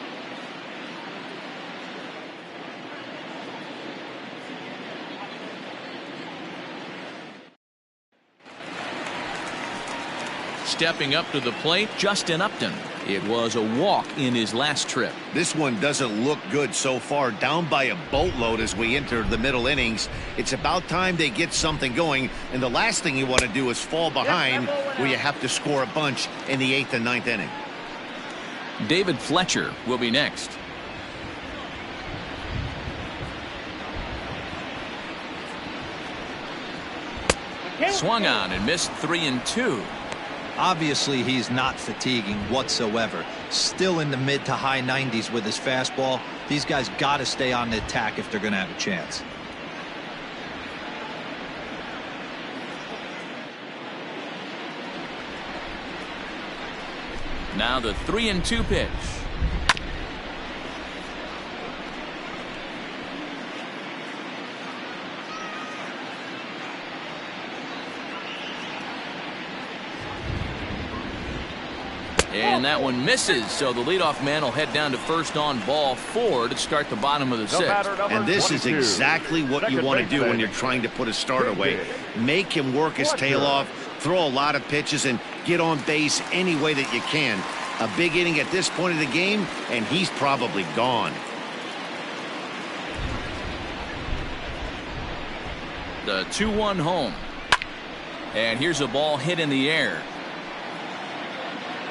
Stepping up to the plate, Justin Upton. It was a walk in his last trip. This one doesn't look good so far. Down by a boatload as we enter the middle innings. It's about time they get something going, and the last thing you want to do is fall behind where you have to score a bunch in the 8th and 9th inning. David Fletcher will be next. Swung on and missed 3-2. Obviously, he's not fatiguing whatsoever. Still in the mid to high 90s with his fastball. These guys got to stay on the attack if they're going to have a chance. Now the 3-2 pitch. And that one misses, so the leadoff man will head down to first on ball 4 to start the bottom of the 6th. And this is exactly what you want to do when you're trying to put a start away. Make him work his tail off, throw a lot of pitches, and get on base any way that you can. A big inning at this point of the game, and he's probably gone. The 2-1 home. And here's a ball hit in the air.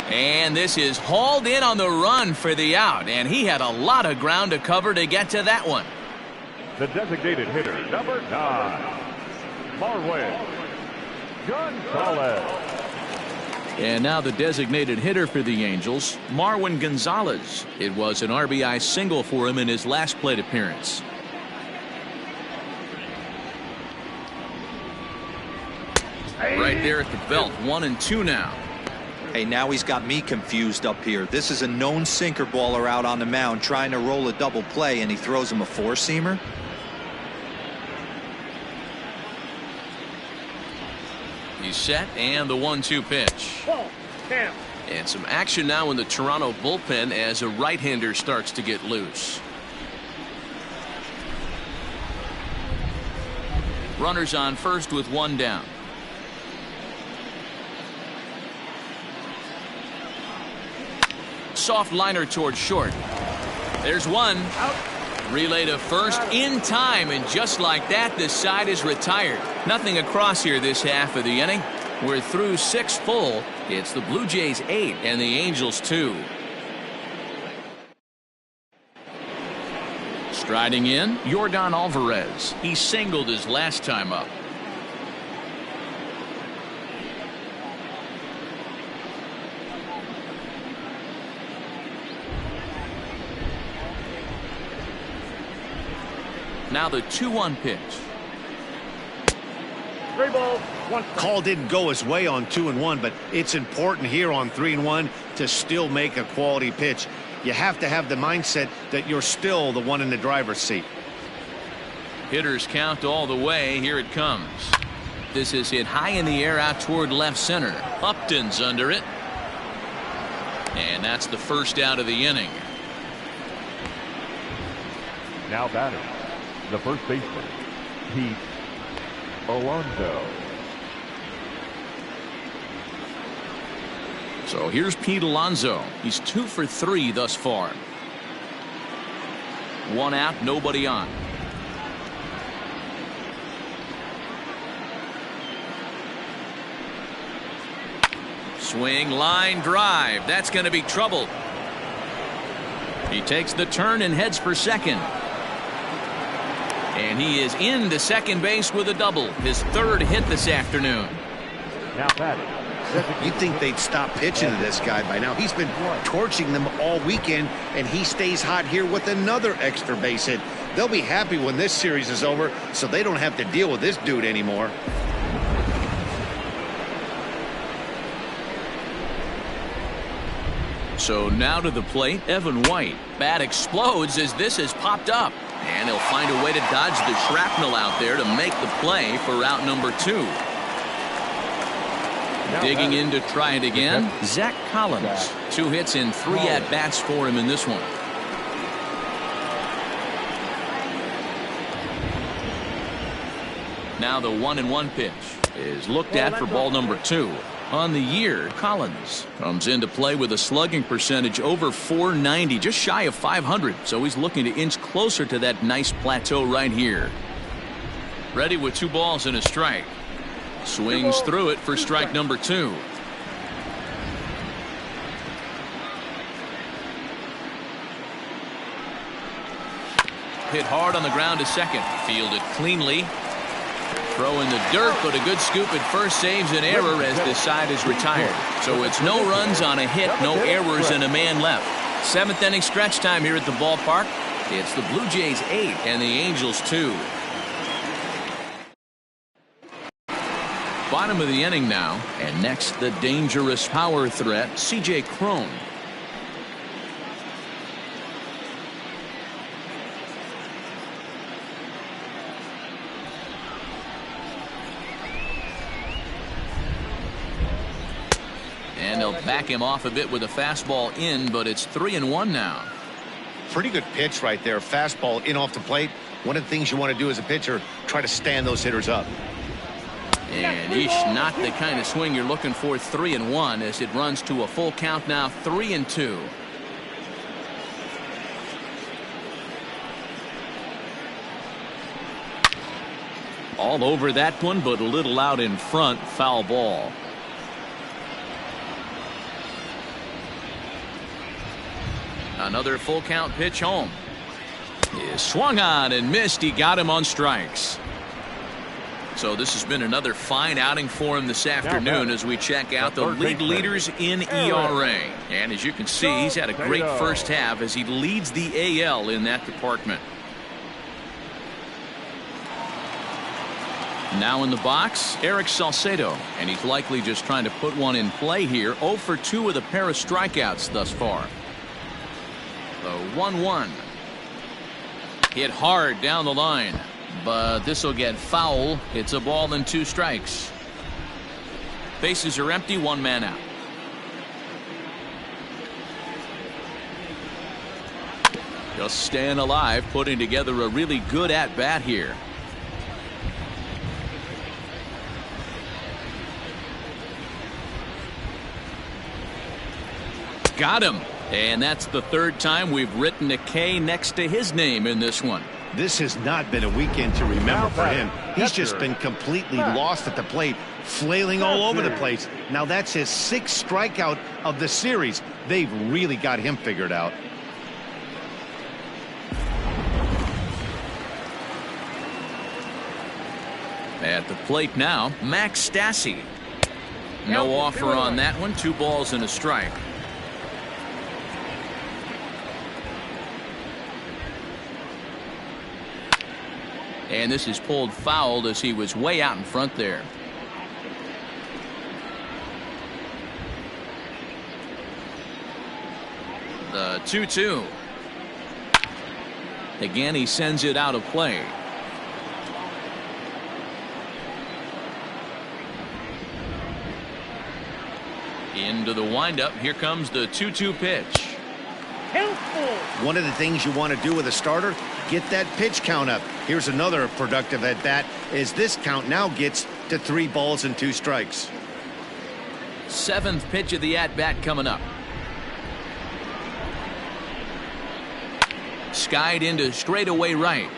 And this is hauled in on the run for the out, and he had a lot of ground to cover to get to that one. The designated hitter, number 9, Marwin Gonzalez. And now the designated hitter for the Angels, Marwin Gonzalez. It was an RBI single for him in his last plate appearance. Right there at the belt, 1-2 now. Hey, now he's got me confused up here. This is a known sinker baller out on the mound trying to roll a double play, and he throws him a four-seamer. He's set, and the 1-2 pitch. And some action now in the Toronto bullpen as a right-hander starts to get loose. Runners on first with one down. Soft liner towards short. There's one. Out. Relay to first in time, and just like that, the side is retired. Nothing across here this half of the inning. We're through 6 full. It's the Blue Jays 8 and the Angels 2. Striding in, Yordan Alvarez. He singled his last time up. Now the 2-1 pitch. 3 balls, 1 strike. Call didn't go his way on 2-1, but it's important here on 3-1 to still make a quality pitch. You have to have the mindset that you're still the one in the driver's seat. Hitters count all the way. Here it comes. This is hit high in the air out toward left center. Upton's under it. And that's the first out of the inning. Now batting, the first baseman, Pete Alonso. So here's Pete Alonso. He's 2 for 3 thus far. 1 out, nobody on. Swing, line drive. That's going to be trouble. He takes the turn and heads for second. And he is into second base with a double. His 3rd hit this afternoon. Now batting. You'd think they'd stop pitching to this guy by now. He's been torching them all weekend, and he stays hot here with another extra base hit. They'll be happy when this series is over, so they don't have to deal with this dude anymore. So now to the plate, Evan White. Bat explodes as this has popped up. And he'll find a way to dodge the shrapnel out there to make the play for out number 2. Digging in to try it again, Zach Collins. 2 hits and 3 at-bats for him in this one. Now the 1-1 pitch is looked at for ball number 2. On the year, Collins comes into play with a slugging percentage over .490, just shy of .500. So he's looking to inch closer to that nice plateau right here. Ready with 2 balls and a strike. Swings through it for strike number 2. Hit hard on the ground to second. Fielded cleanly. Throw in the dirt, but a good scoop at first saves an error as this side is retired. So it's no runs on a hit, no errors, and a man left. 7th inning stretch time here at the ballpark. It's the Blue Jays 8 and the Angels 2. Bottom of the inning now, and next the dangerous power threat, C.J. Cron. And they'll back him off a bit with a fastball in, but it's 3-1 now. Pretty good pitch right there. Fastball in off the plate. One of the things you want to do as a pitcher, try to stand those hitters up. And not the kind of swing you're looking for. 3-1 as it runs to a full count now. 3-2. All over that one, but a little out in front. Foul ball. Another full count pitch home. He swung on and missed. He got him on strikes. So this has been another fine outing for him this afternoon as we check out the league leaders in ERA. And as you can see, he's had a great first half as he leads the AL in that department. Now in the box, Eric Salcedo, and he's likely just trying to put one in play here. 0 for 2 with a pair of strikeouts thus far. The 1-1. Hit hard down the line, but this will get foul. It's a ball and 2 strikes. Bases are empty, 1 man out. Just staying alive, putting together a really good at-bat here. Got him. And that's the 3rd time we've written a K next to his name in this one. This has not been a weekend to remember for him. He's just been completely lost at the plate, flailing all over the place. Now that's his 6th strikeout of the series. They've really got him figured out. At the plate now, Max Stassi. No offer on that one. 2 balls and a strike. And this is pulled fouled as he was way out in front there. The 2-2. Again, he sends it out of play. Into the windup. Here comes the 2-2 pitch. One of the things you want to do with a starter, get that pitch count up. Here's another productive at bat as this count now gets to 3 balls and 2 strikes. 7th pitch of the at bat coming up. Skied into straightaway right.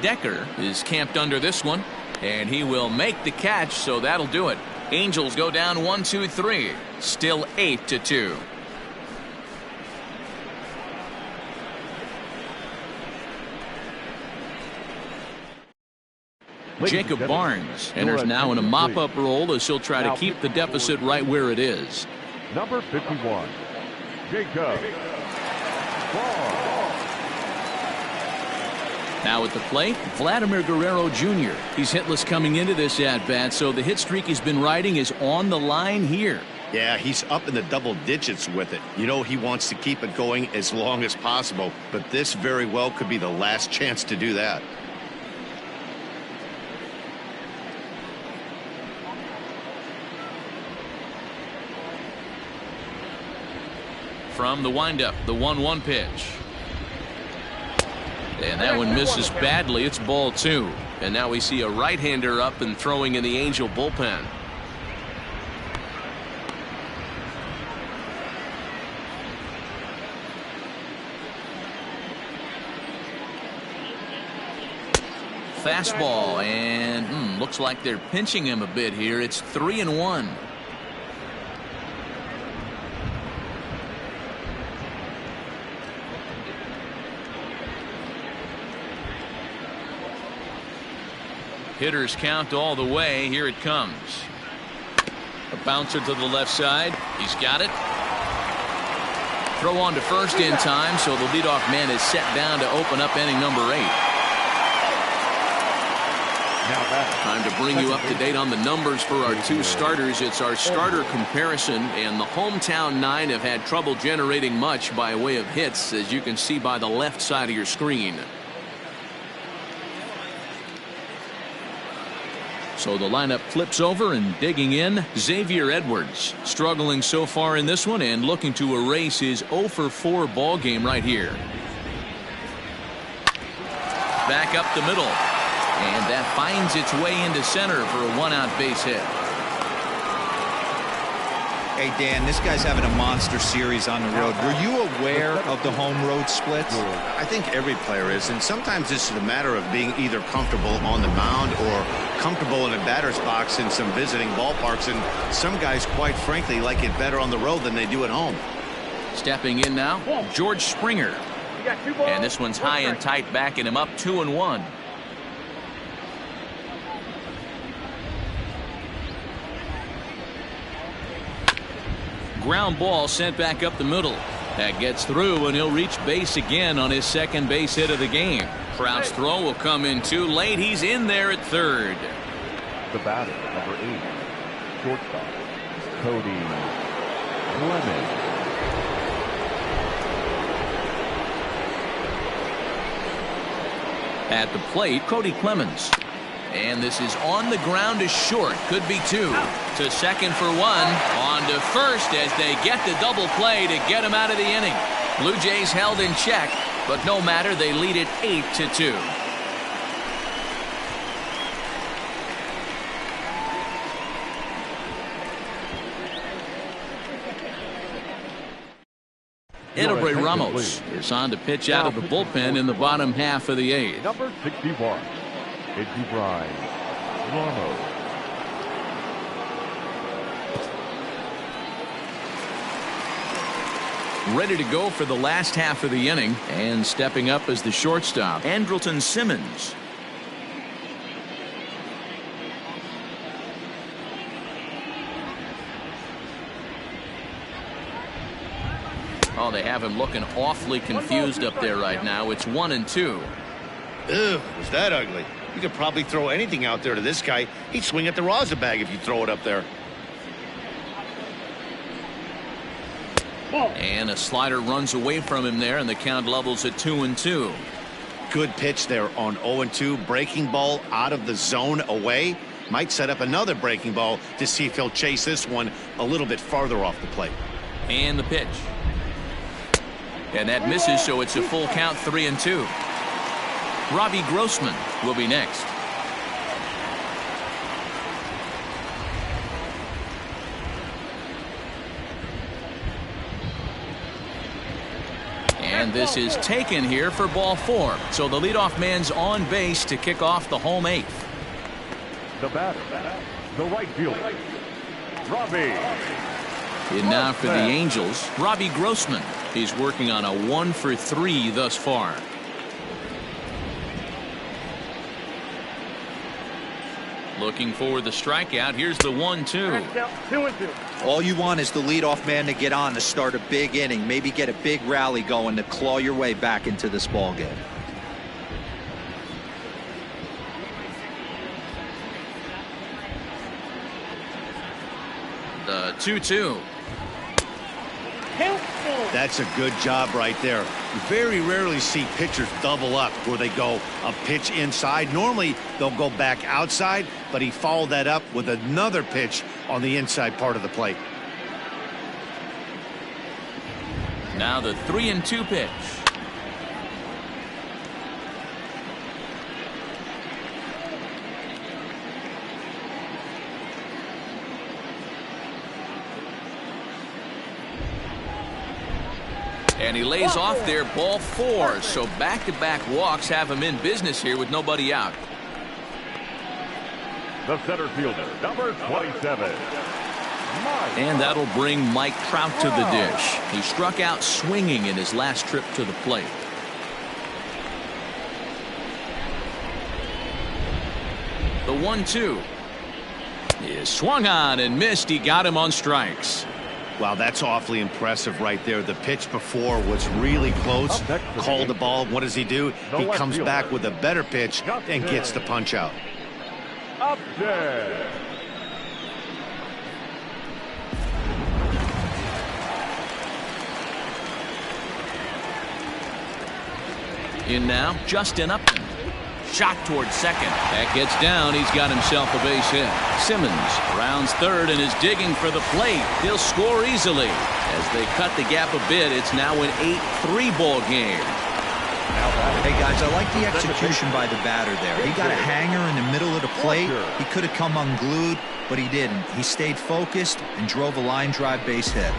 Decker is camped under this one, and he will make the catch, so that'll do it. Angels go down 1-2-3. Still 8-2. Jacob Barnes enters now in a mop-up role as he'll try to keep the deficit right where it is. Number 51, Jacob Barnes. Now at the plate, Vladimir Guerrero Jr. He's hitless coming into this at-bat, so the hit streak he's been riding is on the line here. Yeah, he's up in the double digits with it. You know he wants to keep it going as long as possible, but this very well could be the last chance to do that. From the windup, the 1-1 pitch. And that one misses badly. It's ball 2. And now we see a right-hander up and throwing in the Angel bullpen. Fastball, and looks like they're pinching him a bit here. It's 3-1. Hitters count all the way. Here it comes. A bouncer to the left side. He's got it. Throw on to first in time, so the leadoff man is set down to open up inning number 8. Time to bring you up to date on the numbers for our 2 starters. It's our starter comparison, and the hometown 9 have had trouble generating much by way of hits, as you can see by the left side of your screen. So the lineup flips over, and digging in, Xavier Edwards, struggling so far in this one and looking to erase his 0-for-4 ball game right here. Back up the middle, and that finds its way into center for a 1-out base hit. Hey, Dan, this guy's having a monster series on the road. Were you aware of the home-road splits? I think every player is, and sometimes it's a matter of being either comfortable on the mound or comfortable in a batter's box in some visiting ballparks, and some guys, quite frankly, like it better on the road than they do at home. Stepping in now, George Springer. And this one's high and tight, backing him up 2-1. Ground ball sent back up the middle. That gets through, and he'll reach base again on his second base hit of the game. Trout's throw will come in too late. He's in there at third. The batter, number 8, shortstop, Cody Clemens. At the plate, Cody Clemens. And this is on the ground to short. Could be 2. To second for 1. On to first as they get the double play to get him out of the inning. Blue Jays held in check, but no matter, they lead it 8-2. Edebray Ramos is on to pitch out of the bullpen in the bottom half of the 8th. Number 61, Edebray Ramos. Ready to go for the last half of the inning, and stepping up as the shortstop, Andrelton Simmons. Oh, they have him looking awfully confused up there right now. It's 1-2. Ugh, was that ugly? You could probably throw anything out there to this guy. He'd swing at the rosin bag if you throw it up there. And a slider runs away from him there, and the count levels at 2-2. Good pitch there on 0-2. Breaking ball out of the zone away. Might set up another breaking ball to see if he'll chase this one a little bit farther off the plate. And the pitch. And that misses, so it's a full count, 3-2. Robbie Grossman will be next. And this is taken here for ball 4. So the leadoff man's on base to kick off the home 8th. The batter, the right fielder, Robbie. And now for the Angels, Robbie Grossman. He's working on a 1-for-3 thus far. Looking for the strikeout. Here's the 1-2. All you want is the leadoff man to get on to start a big inning, maybe get a big rally going to claw your way back into this ball game. The 2-2. That's a good job right there. You very rarely see pitchers double up where they go a pitch inside. Normally they'll go back outside, but he followed that up with another pitch on the inside part of the plate. Now the 3-2 pitch. And he lays off there, ball 4. So back-to-back walks have him in business here with nobody out. The center fielder, number 27. And that'll bring Mike Trout to the dish. He struck out swinging in his last trip to the plate. The 1-2 is swung on and missed. He got him on strikes. Wow, that's awfully impressive right there. The pitch before was really close. Called the ball. What does he do? He comes back with a better pitch and gets the punch out. Up there. In now, Justin Upton. Shot towards second. That gets down. He's got himself a base hit. Simmons rounds third and is digging for the plate. He'll score easily. As they cut the gap a bit, it's now an 8-3 ball game. Hey guys, I like the execution by the batter there. He got a hanger in the middle of the plate. He could have come unglued, but he didn't. He stayed focused and drove a line drive base hit.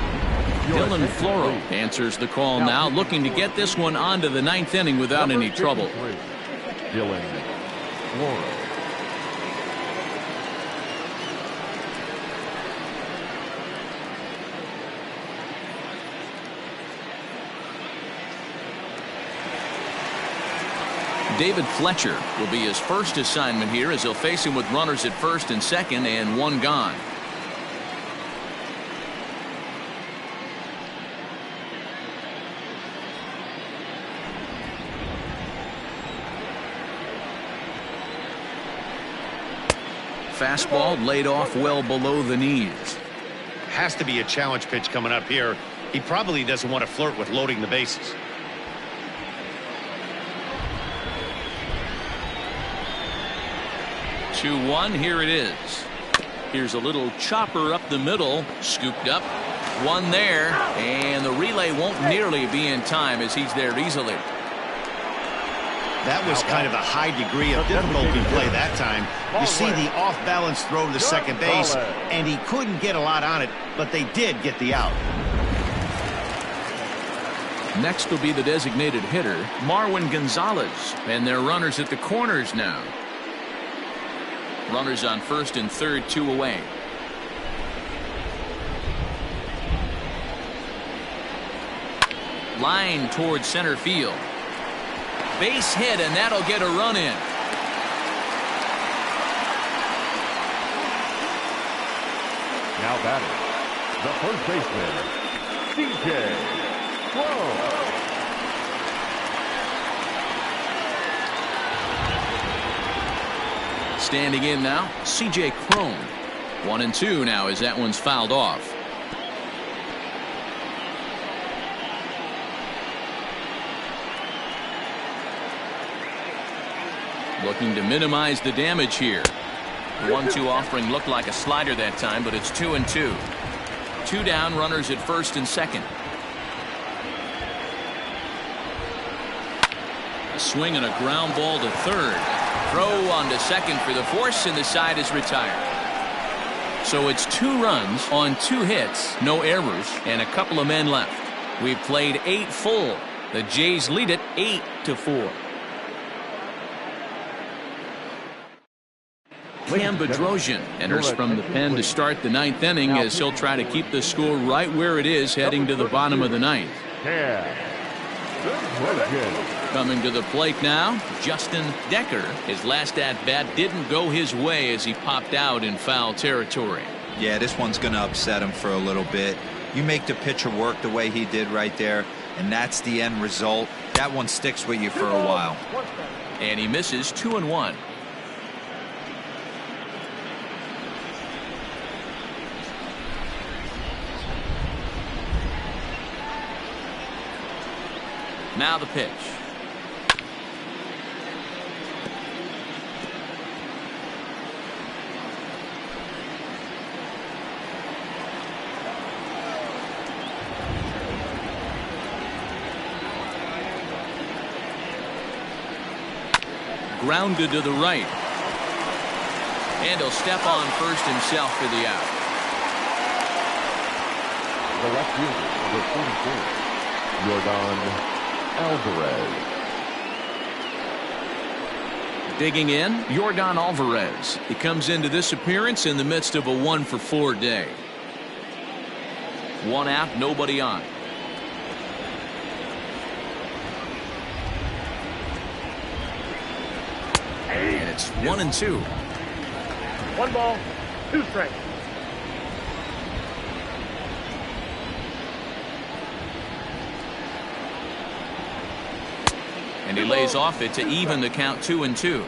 Dylan Floro answers the call now, looking to get this one onto the 9th inning without any trouble. Dylan Floro. David Fletcher will be his first assignment here as he'll face him with runners at first and second and one gone. Fastball laid off well below the knees. Has to be a challenge pitch coming up here. He probably doesn't want to flirt with loading the bases. Two-one, here it is. Here's a little chopper up the middle, scooped up. One there, and the relay won't nearly be in time as he's there easily. That was kind of a high degree of difficulty play that time. You see the off-balance throw to second base, and he couldn't get a lot on it, but they did get the out. Next will be the designated hitter, Marwin Gonzalez, and their runners at the corners now. Runners on first and third, 2 away. Line towards center field. Base hit, and that'll get a run in. Now batting, the first baseman, C.J. Cron. Standing in now, C.J. Cron. 1-2 now as that one's fouled off. Looking to minimize the damage here. The 1-2 offering looked like a slider that time, but it's 2-2. 2 down, runners at first and second. A swing and a ground ball to third. Throw on to second for the force, and the side is retired. So it's 2 runs on 2 hits, no errors, and a couple of men left. We've played 8 full. The Jays lead it 8-4. Cam Bedrosian enters from the pen to start the 9th inning as he'll try to keep the score right where it is heading to the bottom of the 9th. Coming to the plate now, Justin Decker. His last at-bat didn't go his way as he popped out in foul territory. Yeah, this one's going to upset him for a little bit. You make the pitcher work the way he did right there, and that's the end result. That one sticks with you for a while. And he misses 2-1. Now the pitch. Grounded to the right. And he'll step on first himself for the out. The left fielder, number 44, Yordan Alvarez. Digging in, Yordan Alvarez. He comes into this appearance in the midst of a 1-for-4 day. 1 out, nobody on. And it's 1-2. 1 ball, 2 strikes. And he lays off it to even the count 2-2.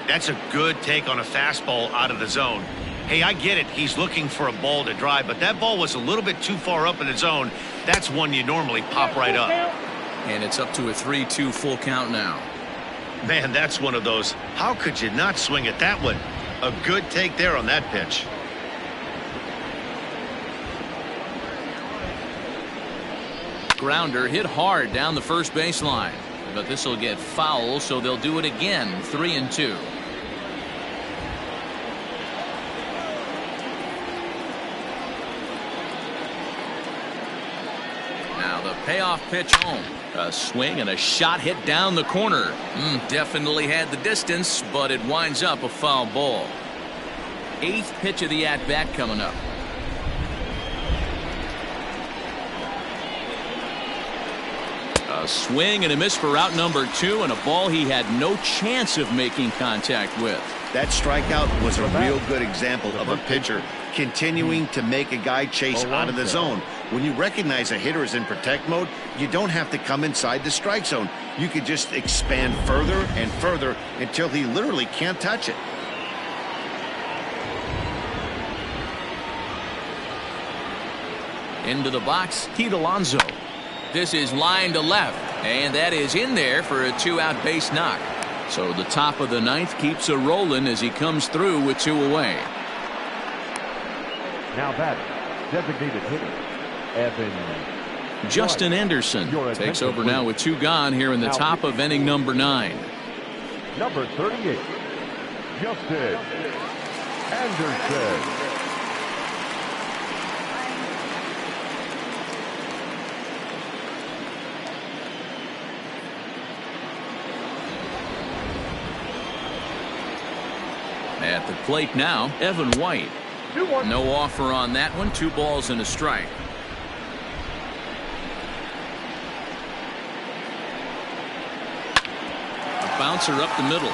That's a good take on a fastball out of the zone. Hey, I get it. He's looking for a ball to drive, but that ball was a little bit too far up in the zone. That's one you normally pop right up. And it's up to a 3-2 full count now. Man, that's one of those. How could you not swing at that one? A good take there on that pitch. Grounder hit hard down the first baseline. But this will get foul, so they'll do it again. 3-2. Now the payoff pitch home. A swing and a shot hit down the corner. Definitely had the distance, but it winds up a foul ball. 8th pitch of the at-bat coming up. A swing and a miss for out number 2, and a ball he had no chance of making contact with. That strikeout was a real good example of a pitcher continuing to make a guy chase out of the zone. When you recognize a hitter is in protect mode, you don't have to come inside the strike zone. You could just expand further and further until he literally can't touch it. Into the box, Pete Alonso. This is line to left, and that is in there for a 2-out base knock. So the top of the 9th keeps a rolling as he comes through with 2 away. Now batting, designated hitter, Evan. Justin Anderson takes over now with 2 gone here in the top of inning number 9. Number 38, Justin Anderson. At the plate now, Evan White. No offer on that one. 2 balls and a strike. A bouncer up the middle.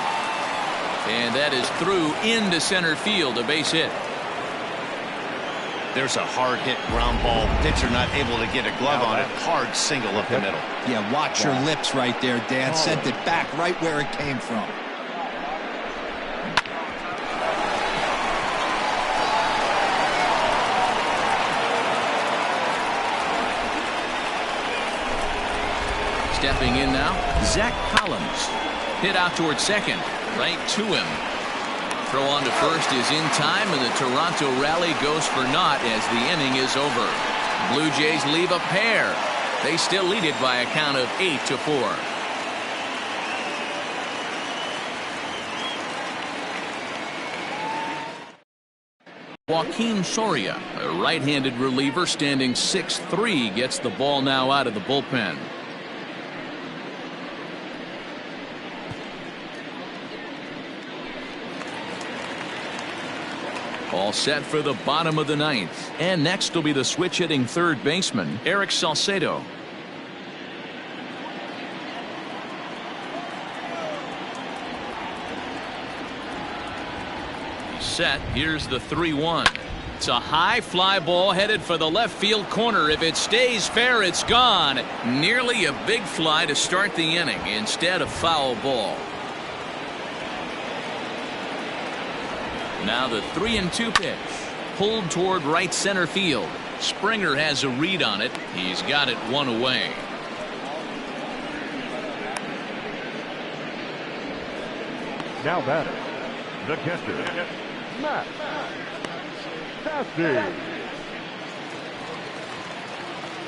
And that is through into center field, a base hit. There's a hard hit ground ball. Pitcher not able to get a glove on it. Hard single up the middle. Yeah, watch your lips right there, Dan. Sent it back right where it came from. Stepping in now, Zach Collins. Hit out towards second. Right to him. Throw on to first is in time, and the Toronto rally goes for naught as the inning is over. Blue Jays leave a pair. They still lead it by a count of 8-4. Joaquin Soria, a right-handed reliever standing 6'3", gets the ball now out of the bullpen. All set for the bottom of the ninth. And next will be the switch-hitting third baseman, Eric Salcedo. Set. Here's the 3-1. It's a high fly ball headed for the left field corner. If it stays fair, it's gone. Nearly a big fly to start the inning. Instead, a foul ball. Now the 3-2 pitch. Pulled toward right center field. Springer has a read on it. He's got it one away. Now batter, the catcher, Matt Stassi.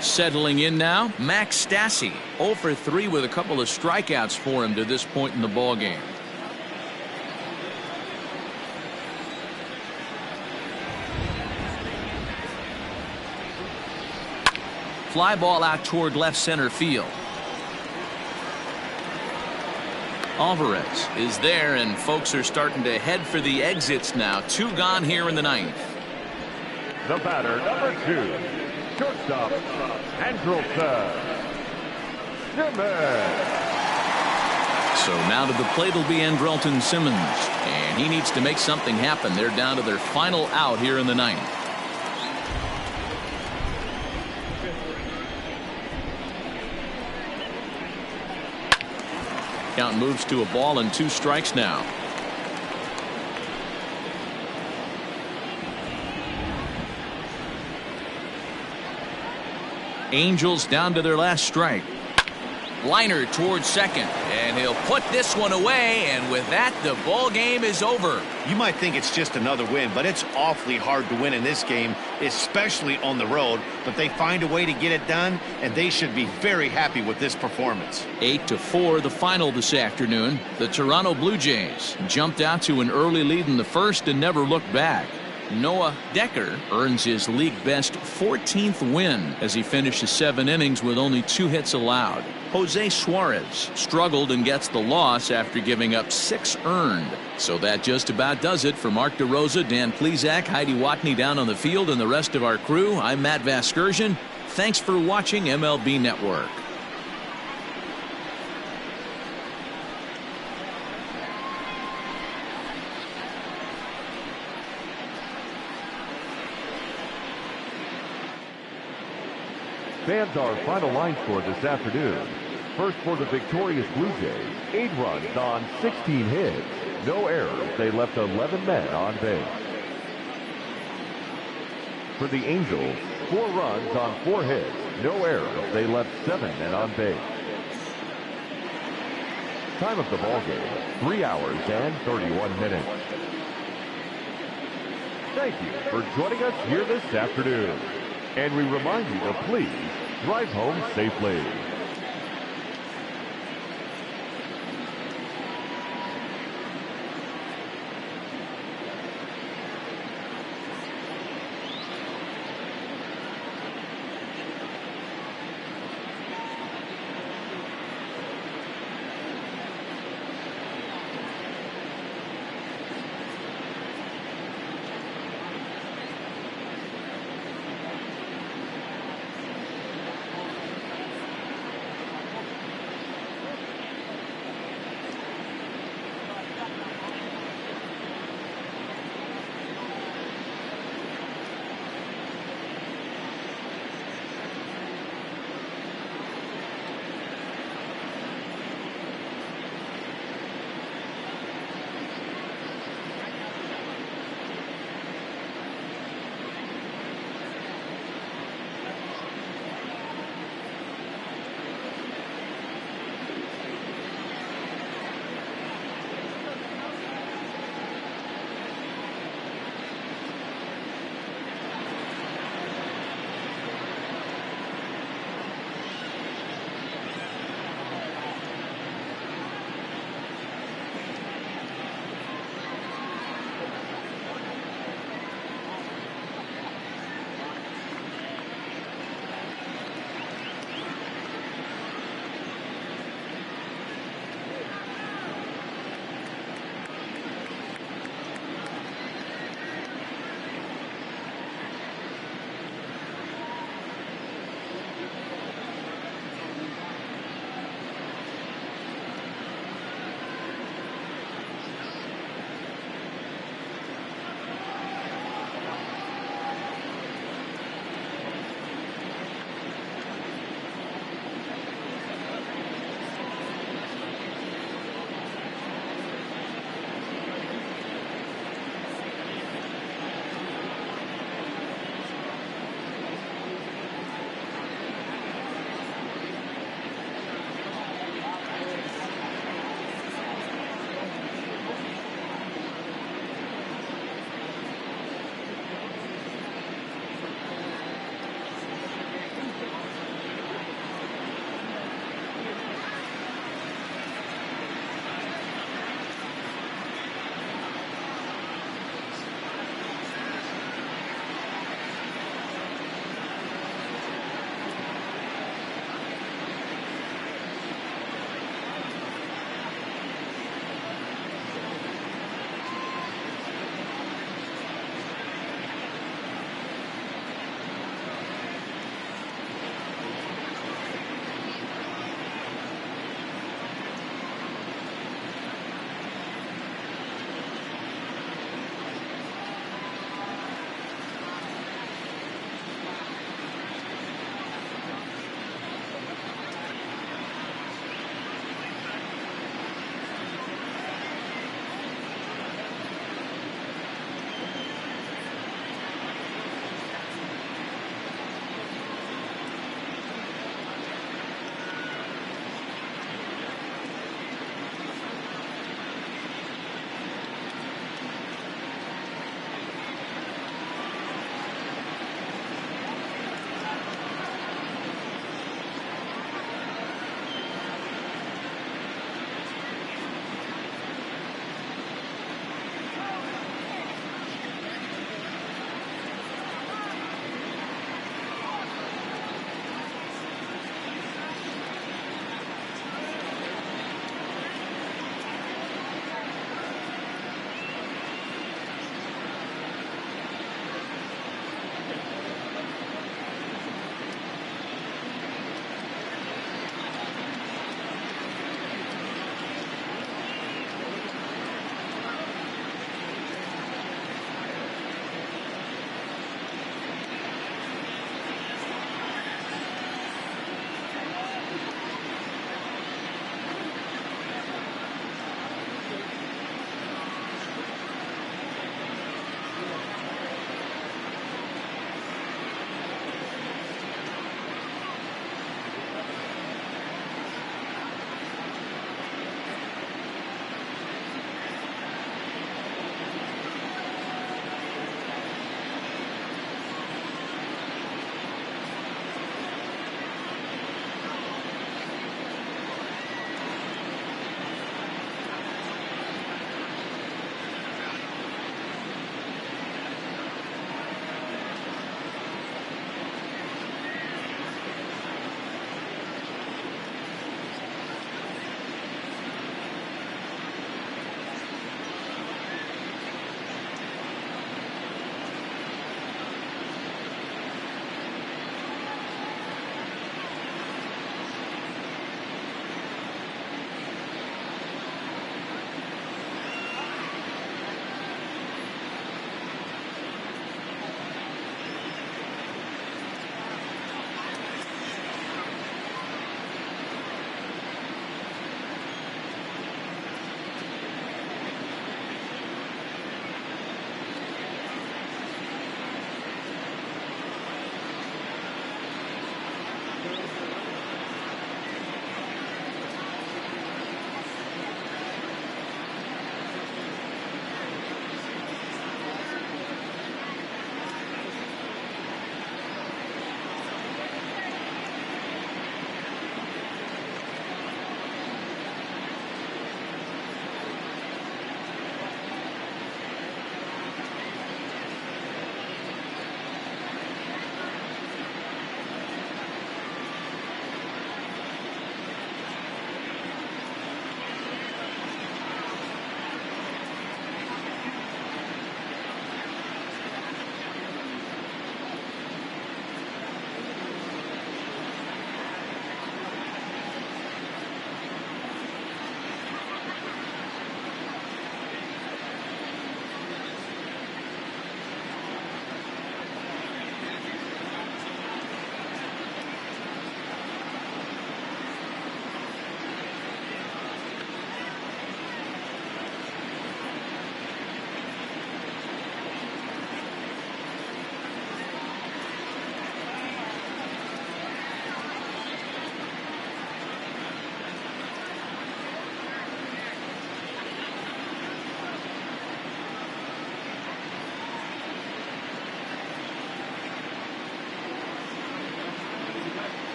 Settling in now, Max Stassi. 0 for 3 with a couple of strikeouts for him to this point in the ball game. Fly ball out toward left center field. Alvarez is there, and folks are starting to head for the exits now. 2 gone here in the ninth. The batter, number 2, shortstop, Andrelton Simmons. So now to the plate will be Andrelton Simmons, and he needs to make something happen. They're down to their final out here in the ninth. Count moves to a ball and 2 strikes now. Angels down to their last strike. Liner towards second, and he'll put this one away, and with that, the ball game is over. You might think it's just another win, but it's awfully hard to win in this game, especially on the road. But they find a way to get it done, and they should be very happy with this performance. 8-4 the final this afternoon. The Toronto Blue Jays jumped out to an early lead in the first and never looked back. Noah Decker earns his league-best 14th win as he finishes 7 innings with only 2 hits allowed. Jose Suarez struggled and gets the loss after giving up 6 earned. So that just about does it for Mark DeRosa, Dan Plesac, Heidi Watney down on the field, and the rest of our crew. I'm Matt Vasgersian. Thanks for watching MLB Network. Fans, our final line score this afternoon. First for the victorious Blue Jays, 8 runs on 16 hits. No errors. They left 11 men on base. For the Angels, 4 runs on 4 hits. No errors. They left 7 men on base. Time of the ball game, 3 hours and 31 minutes. Thank you for joining us here this afternoon. And we remind you to please drive home safely.